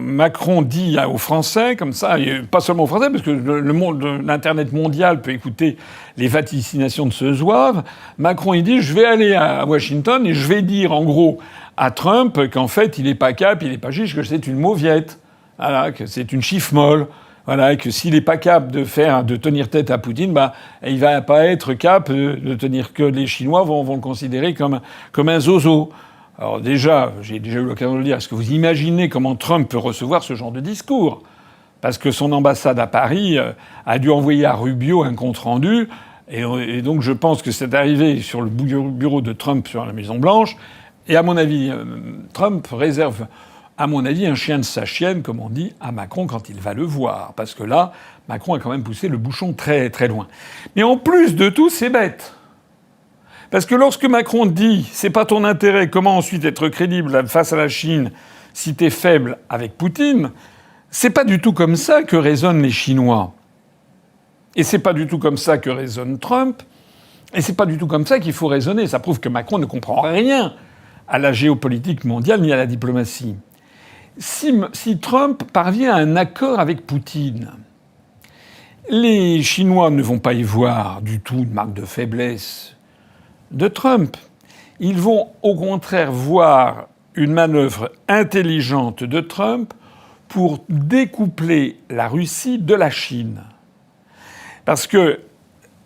Speaker 1: Macron dit aux Français, comme ça, et pas seulement aux Français, parce que l'Internet mondial peut écouter les vaticinations de ce soir. Macron, il dit, je vais aller à Washington et je vais dire, en gros, à Trump qu'en fait, il est pas cap, il est pas chiche, que c'est une mauviette. Voilà, que c'est une chiffre molle. Voilà, et que s'il n'est pas capable de tenir tête à Poutine, il va pas être capable de tenir, que les Chinois vont le considérer comme un zozo. Alors déjà, j'ai déjà eu l'occasion de le dire, est-ce que vous imaginez comment Trump peut recevoir ce genre de discours? Parce que son ambassade à Paris a dû envoyer à Rubio un compte-rendu, et donc je pense que c'est arrivé sur le bureau de Trump sur la Maison-Blanche, et à mon avis, Trump réserve, à mon avis, un chien de sa chienne, comme on dit, à Macron quand il va le voir. Parce que là, Macron a quand même poussé le bouchon très très loin. Mais en plus de tout, c'est bête. Parce que lorsque Macron dit « c'est pas ton intérêt, comment ensuite être crédible face à la Chine si t'es faible avec Poutine », c'est pas du tout comme ça que raisonnent les Chinois. Et c'est pas du tout comme ça que raisonne Trump. Et c'est pas du tout comme ça qu'il faut raisonner. Ça prouve que Macron ne comprend rien à la géopolitique mondiale ni à la diplomatie. Si Trump parvient à un accord avec Poutine, les Chinois ne vont pas y voir du tout une marque de faiblesse de Trump. Ils vont au contraire voir une manœuvre intelligente de Trump pour découpler la Russie de la Chine. Parce que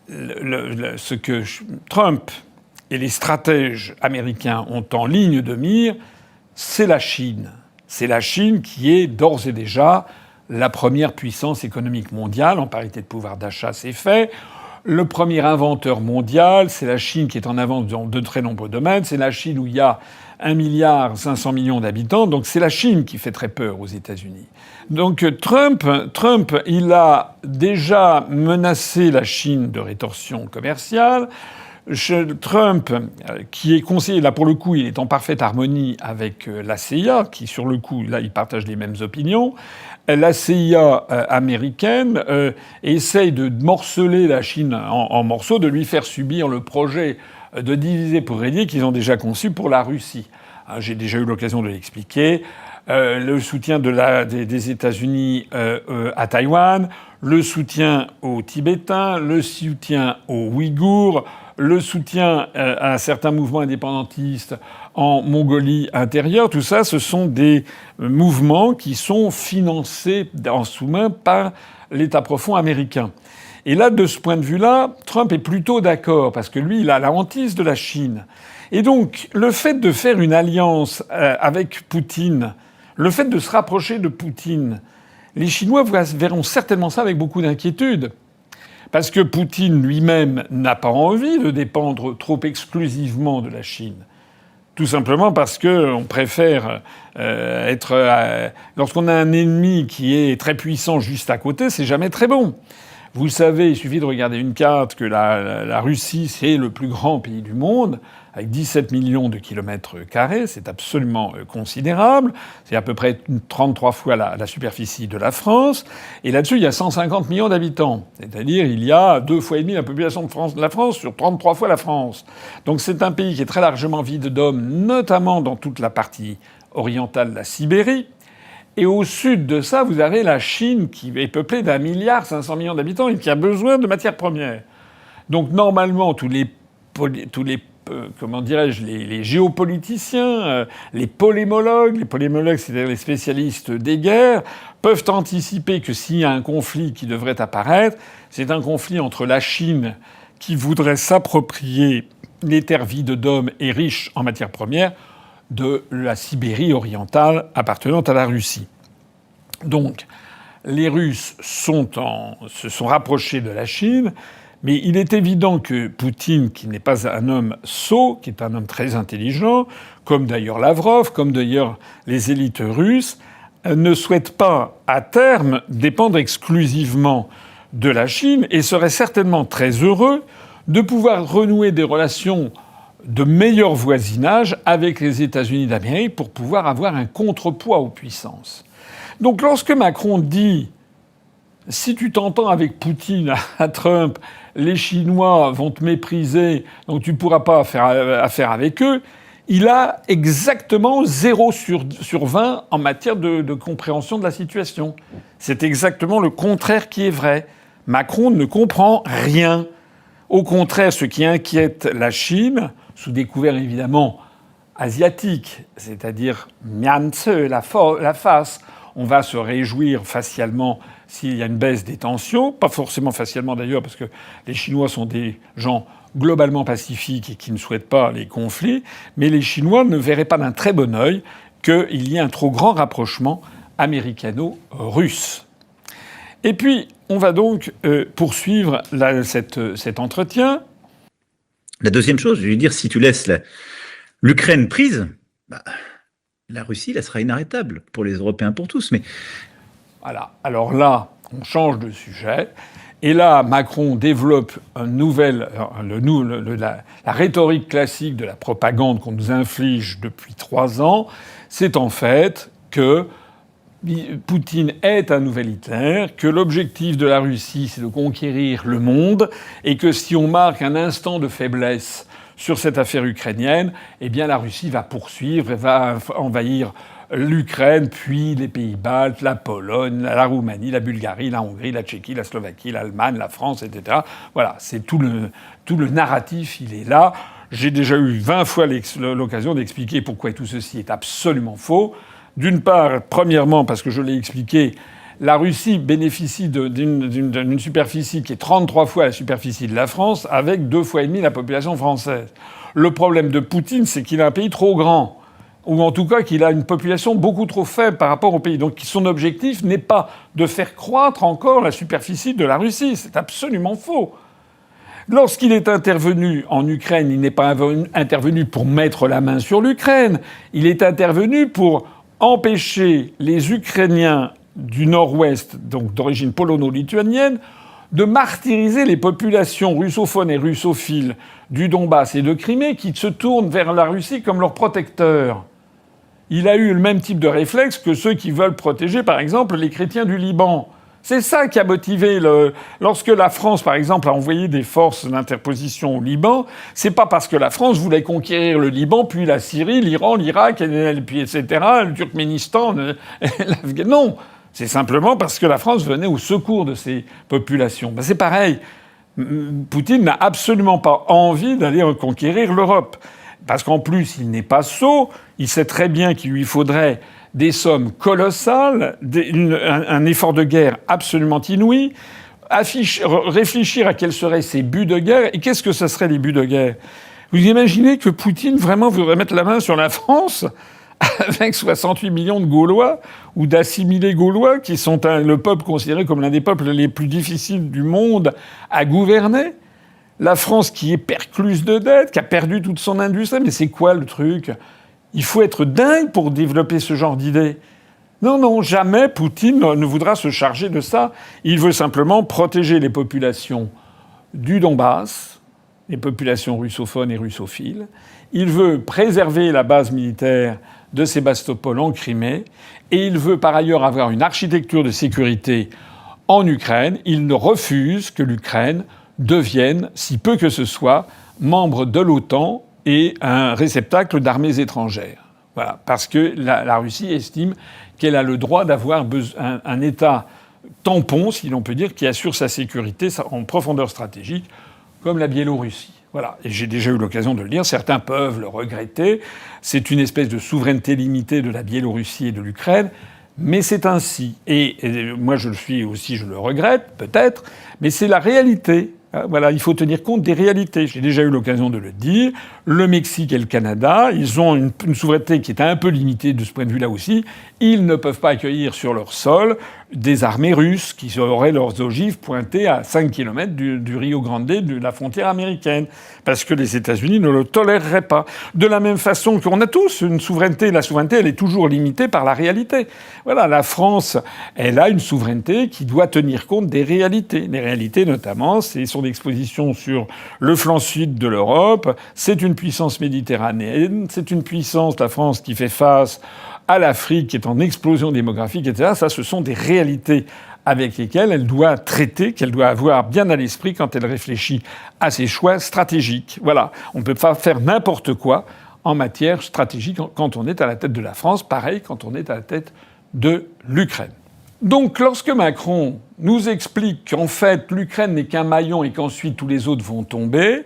Speaker 1: ce que Trump et les stratèges américains ont en ligne de mire, c'est la Chine. C'est la Chine qui est d'ores et déjà la première puissance économique mondiale. En parité de pouvoir d'achat, c'est fait. Le premier inventeur mondial, c'est la Chine qui est en avance dans de très nombreux domaines. C'est la Chine où il y a 1,5 milliard d'habitants. Donc c'est la Chine qui fait très peur aux États-Unis. Donc Trump, il a déjà menacé la Chine de rétorsion commerciale. Trump, qui est conseiller, là pour le coup, il est en parfaite harmonie avec la CIA, qui sur le coup, là, ils partagent les mêmes opinions. La CIA américaine essaye de morceler la Chine en morceaux, de lui faire subir le projet de diviser pour régner qu'ils ont déjà conçu pour la Russie. J'ai déjà eu l'occasion de l'expliquer. Le soutien des États-Unis à Taïwan, le soutien aux Tibétains, le soutien aux Ouïghours, le soutien à certains mouvements indépendantistes en Mongolie intérieure, tout ça, ce sont des mouvements qui sont financés en sous-main par l'État profond américain. Et là, de ce point de vue-là, Trump est plutôt d'accord, parce que lui, il a la hantise de la Chine. Et donc, le fait de faire une alliance avec Poutine, le fait de se rapprocher de Poutine, les Chinois verront certainement ça avec beaucoup d'inquiétude. Parce que Poutine lui-même n'a pas envie de dépendre trop exclusivement de la Chine. Tout simplement parce qu'on préfère être... lorsqu'on a un ennemi qui est très puissant juste à côté, c'est jamais très bon. Vous le savez, il suffit de regarder une carte que la Russie, c'est le plus grand pays du monde, avec 17 millions de kilomètres carrés. C'est absolument considérable. C'est à peu près 33 fois la superficie de la France. Et là-dessus, il y a 150 millions d'habitants. C'est-à-dire, il y a 2,5 fois la population de la France sur 33 fois la France. Donc c'est un pays qui est très largement vide d'hommes, notamment dans toute la partie orientale de la Sibérie. Et au sud de ça, vous avez la Chine qui est peuplée d'1,5 milliard d'habitants et qui a besoin de matières premières. Donc normalement, tous les comment dirais-je, les géopoliticiens, les polémologues, c'est-à-dire les spécialistes des guerres, peuvent anticiper que s'il y a un conflit qui devrait apparaître, c'est un conflit entre la Chine qui voudrait s'approprier les terres vides d'hommes et riches en matières premières de la Sibérie orientale appartenant à la Russie. Donc, les Russes se sont rapprochés de la Chine, mais il est évident que Poutine, qui n'est pas un homme sot, qui est un homme très intelligent, comme d'ailleurs Lavrov, comme d'ailleurs les élites russes, ne souhaite pas, à terme, dépendre exclusivement de la Chine et serait certainement très heureux de pouvoir renouer des relations de meilleur voisinage avec les États-Unis d'Amérique pour pouvoir avoir un contrepoids aux puissances. Donc lorsque Macron dit « si tu t'entends avec Poutine à Trump, les Chinois vont te mépriser, donc tu ne pourras pas faire affaire avec eux », il a exactement 0 sur 20 en matière de compréhension de la situation. C'est exactement le contraire qui est vrai. Macron ne comprend rien. Au contraire, ce qui inquiète la Chine, sous des couverts évidemment asiatiques, c'est-à-dire Mianze, la face, on va se réjouir facialement s'il y a une baisse des tensions, pas forcément facialement d'ailleurs, parce que les Chinois sont des gens globalement pacifiques et qui ne souhaitent pas les conflits, mais les Chinois ne verraient pas d'un très bon œil qu'il y ait un trop grand rapprochement américano-russe. Et puis, on va donc poursuivre cet entretien.
Speaker 2: La deuxième chose, je veux dire, si tu laisses l'Ukraine prise, la Russie, là, sera inarrêtable pour les Européens, pour tous. Mais
Speaker 1: voilà. Alors là, on change de sujet. Et là, Macron développe la rhétorique classique de la propagande qu'on nous inflige depuis 3 ans. C'est en fait que Poutine est un nouvel Hitler, que l'objectif de la Russie, c'est de conquérir le monde, et que si on marque un instant de faiblesse sur cette affaire ukrainienne, eh bien la Russie va poursuivre et va envahir l'Ukraine, puis les pays baltes, la Pologne, la Roumanie, la Bulgarie, la Hongrie, la Tchéquie, la Slovaquie, l'Allemagne, la France, etc. Voilà, c'est tout le narratif, il est là. J'ai déjà eu 20 fois l'occasion d'expliquer pourquoi tout ceci est absolument faux. D'une part, premièrement, parce que je l'ai expliqué, la Russie bénéficie d'une superficie qui est 33 fois la superficie de la France, avec 2,5 fois la population française. Le problème de Poutine, c'est qu'il a un pays trop grand, ou en tout cas qu'il a une population beaucoup trop faible par rapport au pays. Donc son objectif n'est pas de faire croître encore la superficie de la Russie. C'est absolument faux. Lorsqu'il est intervenu en Ukraine, il n'est pas intervenu pour mettre la main sur l'Ukraine. Il est intervenu pour empêcher les Ukrainiens du Nord-Ouest, donc d'origine polono-lituanienne, de martyriser les populations russophones et russophiles du Donbass et de Crimée qui se tournent vers la Russie comme leur protecteur. Il a eu le même type de réflexe que ceux qui veulent protéger, par exemple, les chrétiens du Liban. C'est ça qui a motivé lorsque la France, par exemple, a envoyé des forces d'interposition au Liban, c'est pas parce que la France voulait conquérir le Liban, puis la Syrie, l'Iran, l'Irak, et puis etc., le Turkménistan, non. C'est simplement parce que la France venait au secours de ces populations. C'est pareil. Poutine n'a absolument pas envie d'aller reconquérir l'Europe. Parce qu'en plus, il n'est pas sot. Il sait très bien qu'il lui faudrait des sommes colossales, un effort de guerre absolument inouï, réfléchir à quels seraient ses buts de guerre. Et qu'est-ce que ce seraient les buts de guerre? Vous imaginez que Poutine vraiment voudrait mettre la main sur la France avec 68 millions de Gaulois ou d'assimilés gaulois qui sont le peuple considéré comme l'un des peuples les plus difficiles du monde à gouverner? La France qui est percluse de dettes, qui a perdu toute son industrie. Mais c'est quoi le truc? Il faut être dingue pour développer ce genre d'idées. Non, jamais Poutine ne voudra se charger de ça. Il veut simplement protéger les populations du Donbass, les populations russophones et russophiles. Il veut préserver la base militaire de Sébastopol en Crimée. Et il veut par ailleurs avoir une architecture de sécurité en Ukraine. Il ne refuse que l'Ukraine devienne, si peu que ce soit, membre de l'OTAN et un réceptacle d'armées étrangères. Voilà. Parce que la Russie estime qu'elle a le droit d'avoir un État tampon, si l'on peut dire, qui assure sa sécurité en profondeur stratégique, comme la Biélorussie. Voilà. Et j'ai déjà eu l'occasion de le dire. Certains peuvent le regretter. C'est une espèce de souveraineté limitée de la Biélorussie et de l'Ukraine. Mais c'est ainsi. Et moi, je le suis aussi, je le regrette, peut-être. Mais c'est la réalité. Voilà, il faut tenir compte des réalités. J'ai déjà eu l'occasion de le dire. Le Mexique et le Canada, ils ont une souveraineté qui est un peu limitée de ce point de vue-là aussi. Ils ne peuvent pas accueillir sur leur sol des armées russes qui auraient leurs ogives pointées à 5 km du Rio Grande, de la frontière américaine, parce que les États-Unis ne le toléreraient pas. De la même façon qu'on a tous une souveraineté, la souveraineté, elle est toujours limitée par la réalité. Voilà, la France, elle a une souveraineté qui doit tenir compte des réalités. Les réalités, notamment, c'est son exposition sur le flanc sud de l'Europe. C'est une puissance méditerranéenne. C'est une puissance, la France, qui fait face à l'Afrique, qui est en explosion démographique, etc. Ça, ce sont des réalités avec lesquelles elle doit traiter, qu'elle doit avoir bien à l'esprit quand elle réfléchit à ses choix stratégiques. Voilà. On ne peut pas faire n'importe quoi en matière stratégique quand on est à la tête de la France. Pareil quand on est à la tête de l'Ukraine. Donc, lorsque Macron nous explique qu'en fait, l'Ukraine n'est qu'un maillon et qu'ensuite tous les autres vont tomber,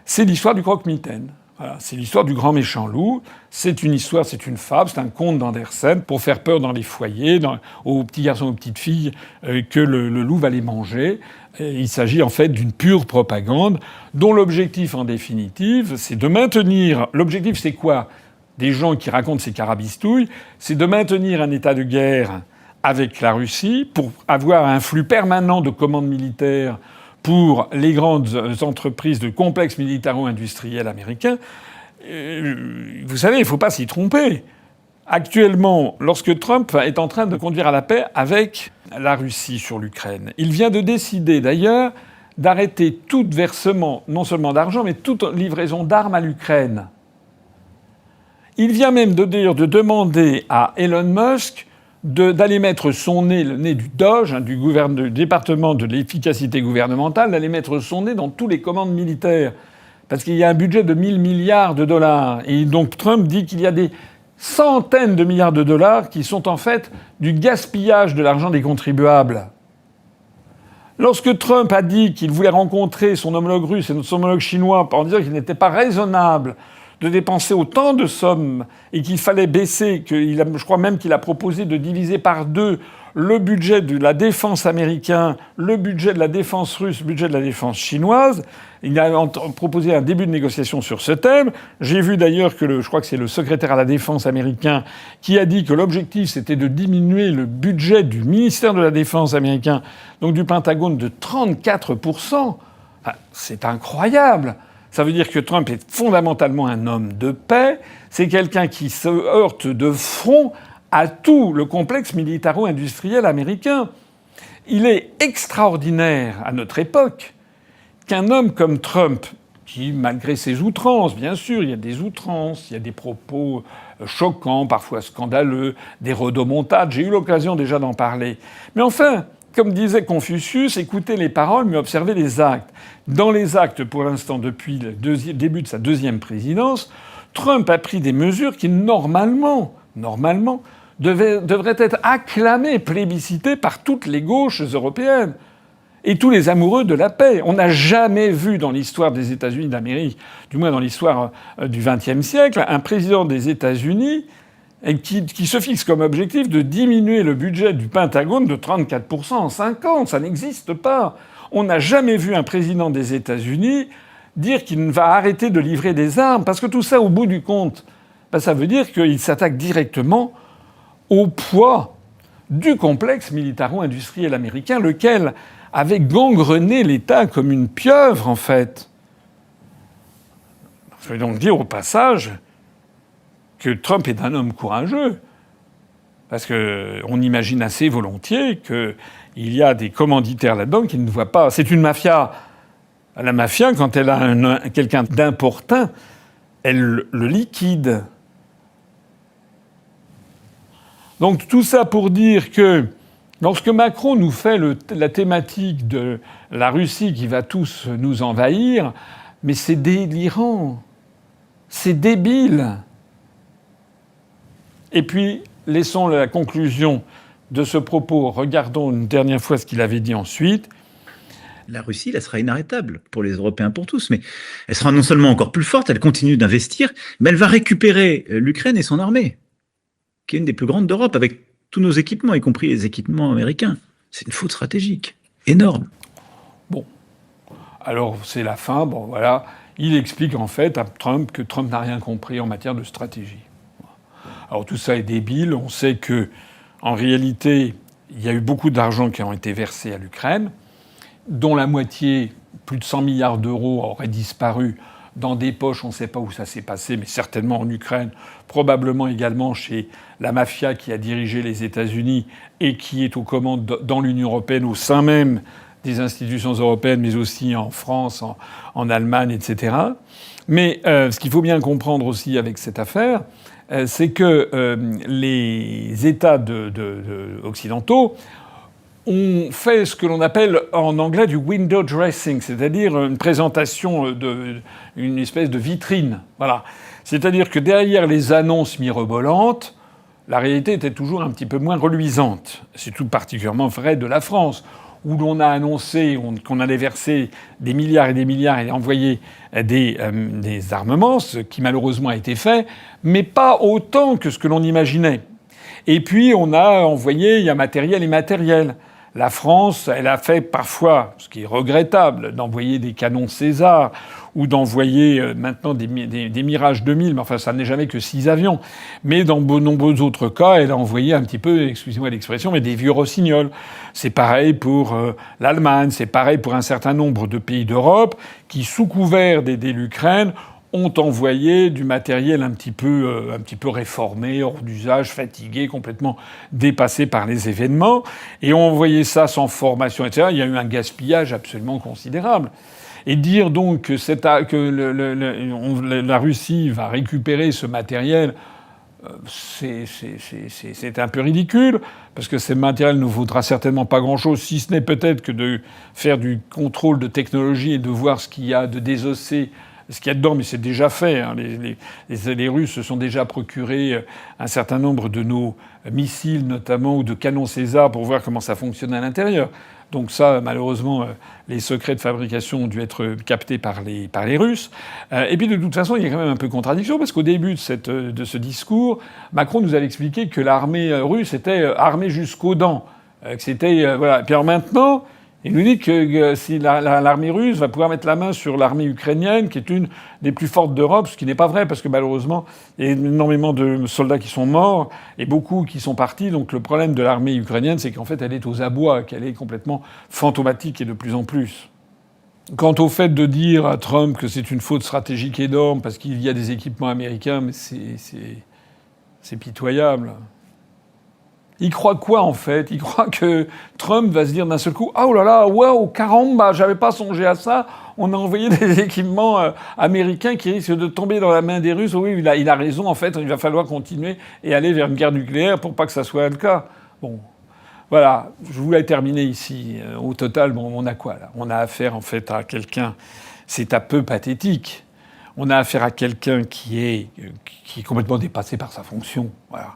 Speaker 1: c'est l'histoire du croque-mitaine. Voilà, c'est l'histoire du grand méchant loup. C'est une histoire, c'est une fable, c'est un conte d'Andersen pour faire peur dans les foyers, aux petits garçons, aux petites filles, que le loup va les manger. Et il s'agit en fait d'une pure propagande dont l'objectif, en définitive, c'est de maintenir... L'objectif, c'est quoi? Des gens qui racontent ces carabistouilles, c'est de maintenir un état de guerre avec la Russie pour avoir un flux permanent de commandes militaires pour les grandes entreprises de complexes militaro-industriels américains. Vous savez, il ne faut pas s'y tromper. Actuellement, lorsque Trump est en train de conduire à la paix avec la Russie sur l'Ukraine, il vient de décider d'ailleurs d'arrêter tout versement, non seulement d'argent, mais toute livraison d'armes à l'Ukraine. Il vient même de demander à Elon Musk d'aller mettre son nez, le nez du DOGE, du département de l'efficacité gouvernementale, d'aller mettre son nez dans tous les commandes militaires. Parce qu'il y a un budget de 1000 milliards de dollars. Et donc Trump dit qu'il y a des centaines de milliards de dollars qui sont en fait du gaspillage de l'argent des contribuables. Lorsque Trump a dit qu'il voulait rencontrer son homologue russe et son homologue chinois en disant qu'il n'était pas raisonnable de dépenser autant de sommes et qu'il fallait baisser, je crois même qu'il a proposé de diviser par 2 le budget de la défense américain, le budget de la défense russe, le budget de la défense chinoise. Il a proposé un début de négociation sur ce thème. J'ai vu d'ailleurs que je crois que c'est le secrétaire à la défense américain qui a dit que l'objectif c'était de diminuer le budget du ministère de la Défense américain, donc du Pentagone, de 34%. Enfin, c'est incroyable. Ça veut dire que Trump est fondamentalement un homme de paix. C'est quelqu'un qui se heurte de front à tout le complexe militaro-industriel américain. Il est extraordinaire à notre époque qu'un homme comme Trump, qui, malgré ses outrances, bien sûr, il y a des outrances, il y a des propos choquants, parfois scandaleux, des rodomontades, j'ai eu l'occasion déjà d'en parler. Mais enfin, comme disait Confucius, écoutez les paroles, mais observez les actes. Dans les actes, pour l'instant, depuis le début de sa deuxième présidence, Trump a pris des mesures qui, normalement, devraient être acclamées, plébiscitées par toutes les gauches européennes et tous les amoureux de la paix. On n'a jamais vu dans l'histoire des États-Unis d'Amérique, du moins dans l'histoire du XXe siècle, un président des États-Unis qui se fixe comme objectif de diminuer le budget du Pentagone de 34% en 5 ans. Ça n'existe pas. On n'a jamais vu un président des États-Unis dire qu'il va arrêter de livrer des armes, parce que tout ça, au bout du compte, ça veut dire qu'il s'attaque directement au poids du complexe militaro-industriel américain, lequel avait gangrené l'État comme une pieuvre, en fait. Ça veut donc dire, au passage, que Trump est un homme courageux. Parce qu'on imagine assez volontiers qu'il y a des commanditaires là-dedans qui ne voient pas. C'est une mafia. La mafia, quand elle a quelqu'un d'important, elle le liquide. Donc tout ça pour dire que lorsque Macron nous fait la thématique de la Russie qui va tous nous envahir, mais c'est délirant. C'est débile. Et puis, laissons la conclusion de ce propos. Regardons une dernière fois ce qu'il avait dit ensuite.
Speaker 2: La Russie, elle sera inarrêtable pour les Européens, pour tous. Mais elle sera non seulement encore plus forte, elle continue d'investir, mais elle va récupérer l'Ukraine et son armée, qui est une des plus grandes d'Europe, avec tous nos équipements, y compris les équipements américains. C'est une faute stratégique énorme.
Speaker 1: Bon. Alors c'est la fin, bon voilà. Il explique en fait à Trump que Trump n'a rien compris en matière de stratégie. Alors tout ça est débile. On sait que, en réalité, il y a eu beaucoup d'argent qui ont été versés à l'Ukraine, dont la moitié, plus de 100 milliards d'euros, auraient disparu dans des poches, on ne sait pas où ça s'est passé, mais certainement en Ukraine, probablement également chez la mafia qui a dirigé les États-Unis et qui est aux commandes dans l'Union européenne, au sein même des institutions européennes, mais aussi en France, en Allemagne, etc. Mais ce qu'il faut bien comprendre aussi avec cette affaire, c'est que les États occidentaux ont fait ce que l'on appelle en anglais du window dressing, c'est-à-dire une présentation une espèce de vitrine. Voilà. C'est-à-dire que derrière les annonces mirobolantes, la réalité était toujours un petit peu moins reluisante. C'est tout particulièrement vrai de la France, où l'on a annoncé qu'on allait verser des milliards et envoyer des armements, ce qui malheureusement a été fait, mais pas autant que ce que l'on imaginait. Et puis on a envoyé, il y a matériel immatériel. La France, elle a fait parfois, ce qui est regrettable, d'envoyer des canons César ou d'envoyer maintenant des Mirage 2000, mais enfin ça n'est jamais que 6 avions. Mais dans de nombreux autres cas, elle a envoyé un petit peu, excusez-moi l'expression, mais des vieux rossignols. C'est pareil pour l'Allemagne, c'est pareil pour un certain nombre de pays d'Europe qui, sous couvert d'aider l'Ukraine, ont envoyé du matériel un petit peu réformé, hors d'usage, fatigué, complètement dépassé par les événements, et ont envoyé ça sans formation, etc. Il y a eu un gaspillage absolument considérable. Et dire donc que la Russie va récupérer ce matériel, c'est un peu ridicule, parce que ce matériel ne vaudra certainement pas grand-chose, si ce n'est peut-être que de faire du contrôle de technologie et de voir ce qu'il y a de désossé, ce qu'il y a dedans, mais c'est déjà fait. Hein. Les Russes se sont déjà procurés un certain nombre de nos missiles, notamment, ou de canons César, pour voir comment ça fonctionne à l'intérieur. Donc ça, malheureusement, les secrets de fabrication ont dû être captés par les Russes. Et puis de toute façon, il y a quand même un peu de contradiction, parce qu'au début de ce discours, Macron nous avait expliqué que l'armée russe était armée jusqu'aux dents. Que c'était, voilà. Et puis alors maintenant, il nous dit que si l'armée russe va pouvoir mettre la main sur l'armée ukrainienne, qui est une des plus fortes d'Europe, ce qui n'est pas vrai, parce que malheureusement, il y a énormément de soldats qui sont morts et beaucoup qui sont partis. Donc le problème de l'armée ukrainienne, c'est qu'en fait, elle est aux abois, qu'elle est complètement fantomatique et de plus en plus. Quant au fait de dire à Trump que c'est une faute stratégique énorme parce qu'il y a des équipements américains, mais c'est pitoyable. Il croit quoi, en fait? Il croit que Trump va se dire d'un seul coup « Ah, oh là là, waouh, caramba, j'avais pas songé à ça. On a envoyé des équipements américains qui risquent de tomber dans la main des Russes. » Oui, il a raison, en fait. Il va falloir continuer et aller vers une guerre nucléaire pour pas que ça soit le cas. Bon, voilà. Je voulais terminer ici. Au total, bon, on a quoi, là? On a affaire, en fait, à quelqu'un... C'est un peu pathétique. On a affaire à quelqu'un qui est complètement dépassé par sa fonction. Voilà.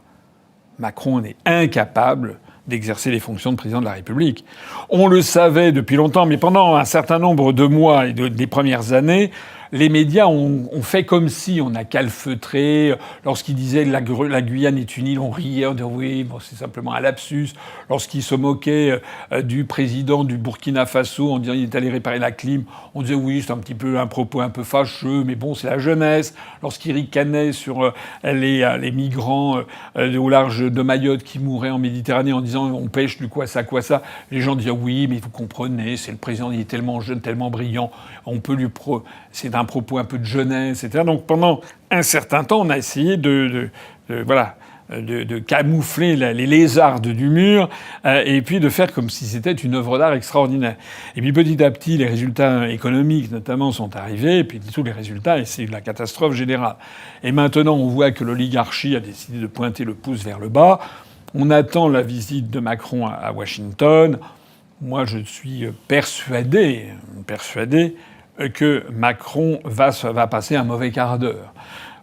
Speaker 1: Macron est incapable d'exercer les fonctions de président de la République. On le savait depuis longtemps, mais pendant un certain nombre de mois et des premières années, les médias ont fait comme si on a calfeutré. Lorsqu'ils disaient que la Guyane est une île, on riait, on disait oui, bon, c'est simplement un lapsus. Lorsqu'ils se moquaient du président du Burkina Faso en disant qu'il est allé réparer la clim, on disait oui, c'est un propos un peu fâcheux, mais bon, c'est la jeunesse. Lorsqu'ils ricanaient sur les migrants au large de Mayotte qui mouraient en Méditerranée en disant on pêche du quoi ça, les gens disaient oui, mais vous comprenez, c'est le président, il est tellement jeune, tellement brillant, on peut c'est un propos un peu de jeunesse, etc. Donc pendant un certain temps, on a essayé de camoufler les lézardes du mur et puis de faire comme si c'était une œuvre d'art extraordinaire. Et puis petit à petit, les résultats économiques notamment sont arrivés, et puis tous les résultats, et c'est la catastrophe générale. Et maintenant, on voit que l'oligarchie a décidé de pointer le pouce vers le bas. On attend la visite de Macron à Washington. Moi, je suis persuadé que Macron va passer un mauvais quart d'heure.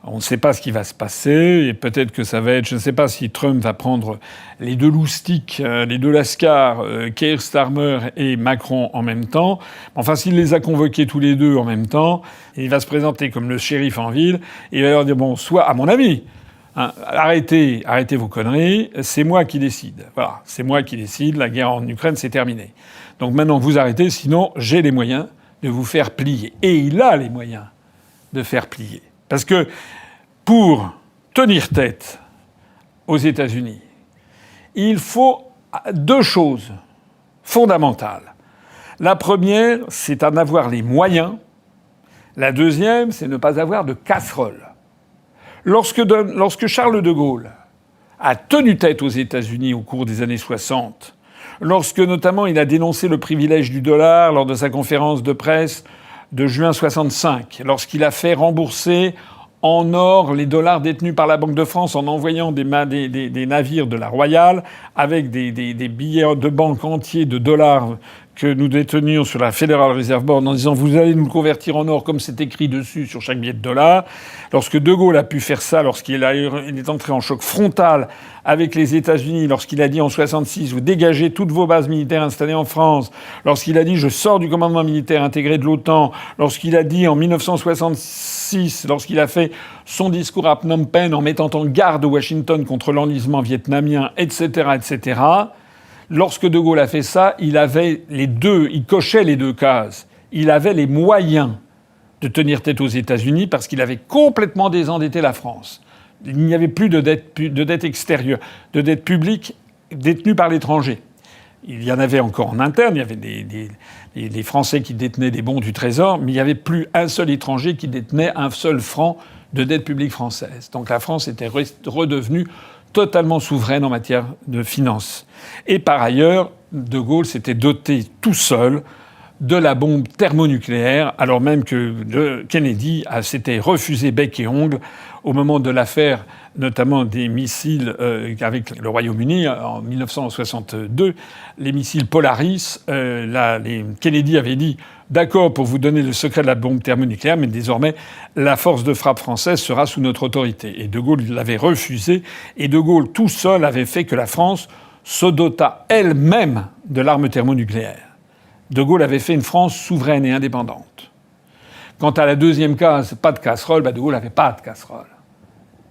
Speaker 1: On ne sait pas ce qui va se passer, et peut-être que ça va être... Je ne sais pas si Trump va prendre les deux loustiques, les deux lascars, Keir Starmer et Macron en même temps. Enfin, s'il les a convoqués tous les deux en même temps, il va se présenter comme le shérif en ville, et il va leur dire, bon, soit, à mon avis... Hein, arrêtez vos conneries, c'est moi qui décide. Voilà, c'est moi qui décide, la guerre en Ukraine, c'est terminé. Donc maintenant, vous arrêtez, sinon j'ai les moyens de vous faire plier. Et il a les moyens de faire plier. Parce que pour tenir tête aux États-Unis, il faut 2 choses fondamentales. La première, c'est d'en avoir les moyens. La deuxième, c'est ne pas avoir de casserole. Lorsque Charles de Gaulle a tenu tête aux États-Unis au cours des années 60, lorsque notamment il a dénoncé le privilège du dollar lors de sa conférence de presse de juin 65, lorsqu'il a fait rembourser en or les dollars détenus par la Banque de France en envoyant des navires de la Royale avec des billets de banque entiers de dollars que nous détenions sur la Federal Reserve Board en disant « vous allez nous le convertir en or comme c'est écrit dessus sur chaque billet de dollar ». Lorsque De Gaulle a pu faire ça, lorsqu'il est entré en choc frontal avec les États-Unis, lorsqu'il a dit en 66 « vous dégagez toutes vos bases militaires installées en France », lorsqu'il a dit « je sors du commandement militaire intégré de l'OTAN », lorsqu'il a dit en 1966, lorsqu'il a fait son discours à Phnom Penh en mettant en garde Washington contre l'enlisement vietnamien, etc., etc., lorsque De Gaulle a fait ça, il cochait les 2 cases. Il avait les moyens de tenir tête aux États-Unis parce qu'il avait complètement désendetté la France. Il n'y avait plus de dette extérieure, de dette publique détenue par l'étranger. Il y en avait encore en interne, il y avait des Français qui détenaient des bons du Trésor, mais il n'y avait plus un seul étranger qui détenait un seul franc de dette publique française. Donc la France était redevenue totalement souveraine en matière de finances. Et par ailleurs, De Gaulle s'était doté tout seul de la bombe thermonucléaire, alors même que Kennedy s'était refusé bec et ongle au moment de l'affaire, notamment des missiles avec le Royaume-Uni en 1962, les missiles Polaris. Kennedy avait dit d'accord pour vous donner le secret de la bombe thermonucléaire, mais désormais la force de frappe française sera sous notre autorité. Et De Gaulle l'avait refusé, et De Gaulle tout seul avait fait que la France se dota elle-même de l'arme thermonucléaire. De Gaulle avait fait une France souveraine et indépendante. Quant à la deuxième case, pas de casserole, De Gaulle n'avait pas de casserole.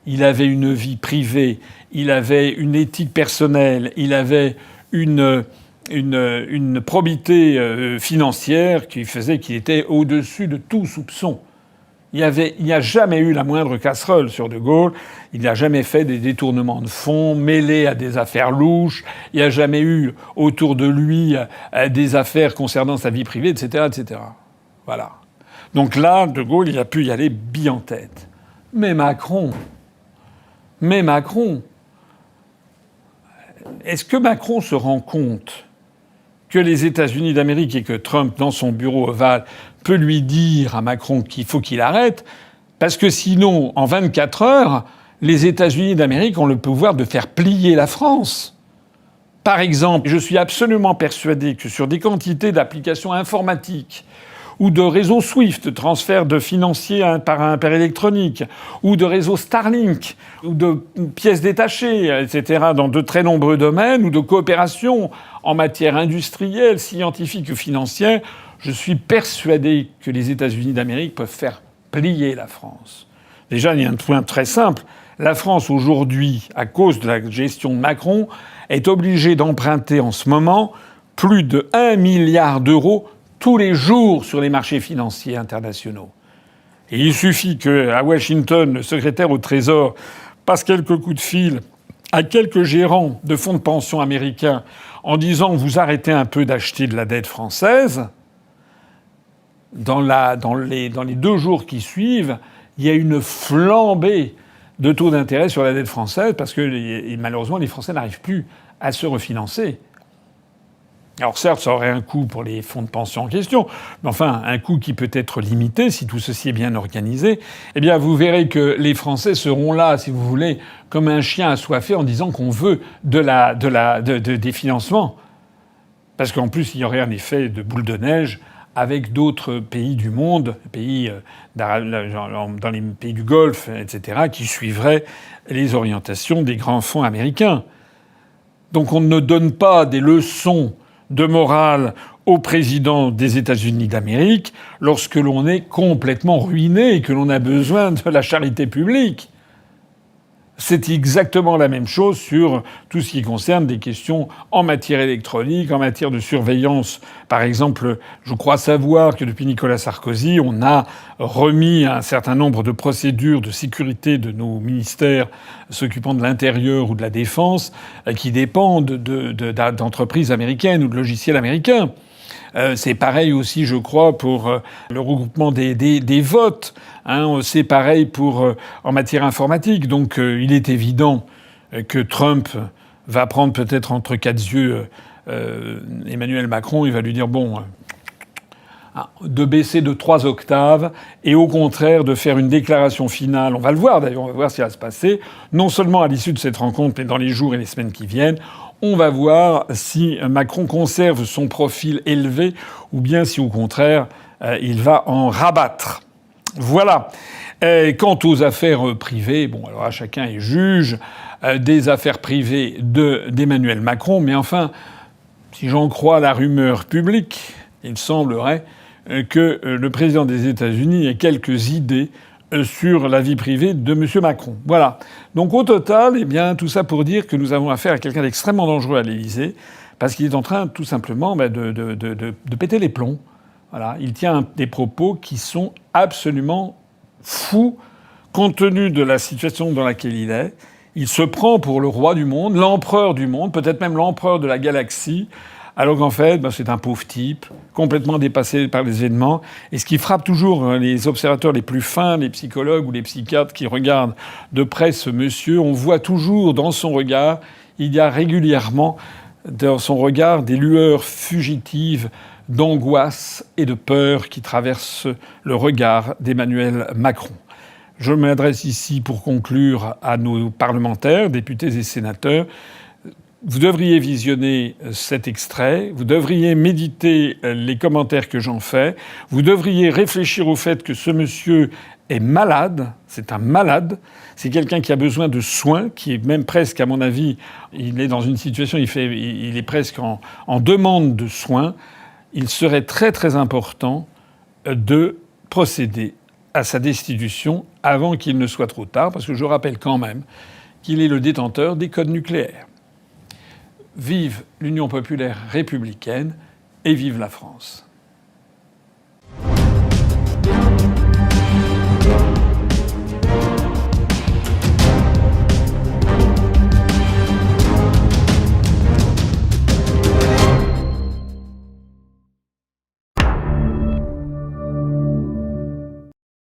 Speaker 1: Il avait une vie privée, il avait une éthique personnelle, il avait une probité financière qui faisait qu'il était au-dessus de tout soupçon. Il n'y a jamais eu la moindre casserole sur De Gaulle. Il n'a jamais fait des détournements de fonds mêlés à des affaires louches. Il n'y a jamais eu autour de lui des affaires concernant sa vie privée, etc., etc. Voilà. Donc là, De Gaulle, il a pu y aller bille en tête. Mais Macron, est-ce que Macron se rend compte que les États-Unis d'Amérique et que Trump, dans son bureau ovale, peut lui dire à Macron qu'il faut qu'il arrête, parce que sinon, en 24 heures, les États-Unis d'Amérique ont le pouvoir de faire plier la France. Par exemple, je suis absolument persuadé que sur des quantités d'applications informatiques ou de réseaux SWIFT, transfert de financiers par électronique, ou de réseaux Starlink, ou de pièces détachées, etc., dans de très nombreux domaines, ou de coopération en matière industrielle, scientifique ou financière, je suis persuadé que les États-Unis d'Amérique peuvent faire plier la France. Déjà, il y a un point très simple. La France, aujourd'hui, à cause de la gestion de Macron, est obligée d'emprunter en ce moment plus de 1 milliard d'euros tous les jours sur les marchés financiers internationaux. Et il suffit qu'à Washington, le secrétaire au Trésor passe quelques coups de fil à quelques gérants de fonds de pension américains en disant « vous arrêtez un peu d'acheter de la dette française », dans les 2 jours qui suivent, il y a une flambée de taux d'intérêt sur la dette française parce que malheureusement les Français n'arrivent plus à se refinancer. Alors certes, ça aurait un coût pour les fonds de pension en question, mais enfin un coût qui peut être limité si tout ceci est bien organisé. Eh bien, vous verrez que les Français seront là, si vous voulez, comme un chien assoiffé en disant qu'on veut des financements. Parce qu'en plus, il y aurait un effet de boule de neige avec d'autres pays du monde, dans les pays du Golfe, etc., qui suivraient les orientations des grands fonds américains. Donc on ne donne pas des leçons de morale au président des États-Unis d'Amérique lorsque l'on est complètement ruiné et que l'on a besoin de la charité publique. C'est exactement la même chose sur tout ce qui concerne des questions en matière électronique, en matière de surveillance. Par exemple, je crois savoir que depuis Nicolas Sarkozy, on a remis un certain nombre de procédures de sécurité de nos ministères s'occupant de l'intérieur ou de la défense qui dépendent d'entreprises américaines ou de logiciels américains. C'est pareil aussi, je crois, pour le regroupement des votes. Hein, c'est pareil pour en matière informatique. Donc, il est évident que Trump va prendre peut-être entre quatre yeux Emmanuel Macron. Il va lui dire de baisser de 3 octaves et au contraire de faire une déclaration finale. On va le voir d'ailleurs, on va voir ce qui va se passer. Non seulement à l'issue de cette rencontre, mais dans les jours et les semaines qui viennent. On va voir si Macron conserve son profil élevé ou bien si au contraire il va en rabattre. Voilà. Quant aux affaires privées, alors chacun est juge des affaires privées d'Emmanuel Macron, mais enfin, si j'en crois la rumeur publique, il semblerait que le président des États-Unis ait quelques idées sur la vie privée de M. Macron. Voilà. Donc au total, tout ça pour dire que nous avons affaire à quelqu'un d'extrêmement dangereux à l'Élysée, parce qu'il est en train tout simplement de péter les plombs. Voilà. Il tient des propos qui sont absolument fous, compte tenu de la situation dans laquelle il est. Il se prend pour le roi du monde, l'empereur du monde, peut-être même l'empereur de la galaxie, alors qu'en fait, c'est un pauvre type, complètement dépassé par les événements. Et ce qui frappe toujours les observateurs les plus fins, les psychologues ou les psychiatres qui regardent de près ce monsieur, on voit toujours dans son regard, il y a régulièrement dans son regard des lueurs fugitives d'angoisse et de peur qui traversent le regard d'Emmanuel Macron. Je m'adresse ici pour conclure à nos parlementaires, députés et sénateurs. Vous devriez visionner cet extrait, vous devriez méditer les commentaires que j'en fais, vous devriez réfléchir au fait que ce monsieur est malade, c'est un malade, c'est quelqu'un qui a besoin de soins, qui est même presque, à mon avis, il est dans une situation, il est presque en demande de soins. Il serait très très important de procéder à sa destitution avant qu'il ne soit trop tard, parce que je rappelle quand même qu'il est le détenteur des codes nucléaires. Vive l'Union populaire républicaine et vive la France.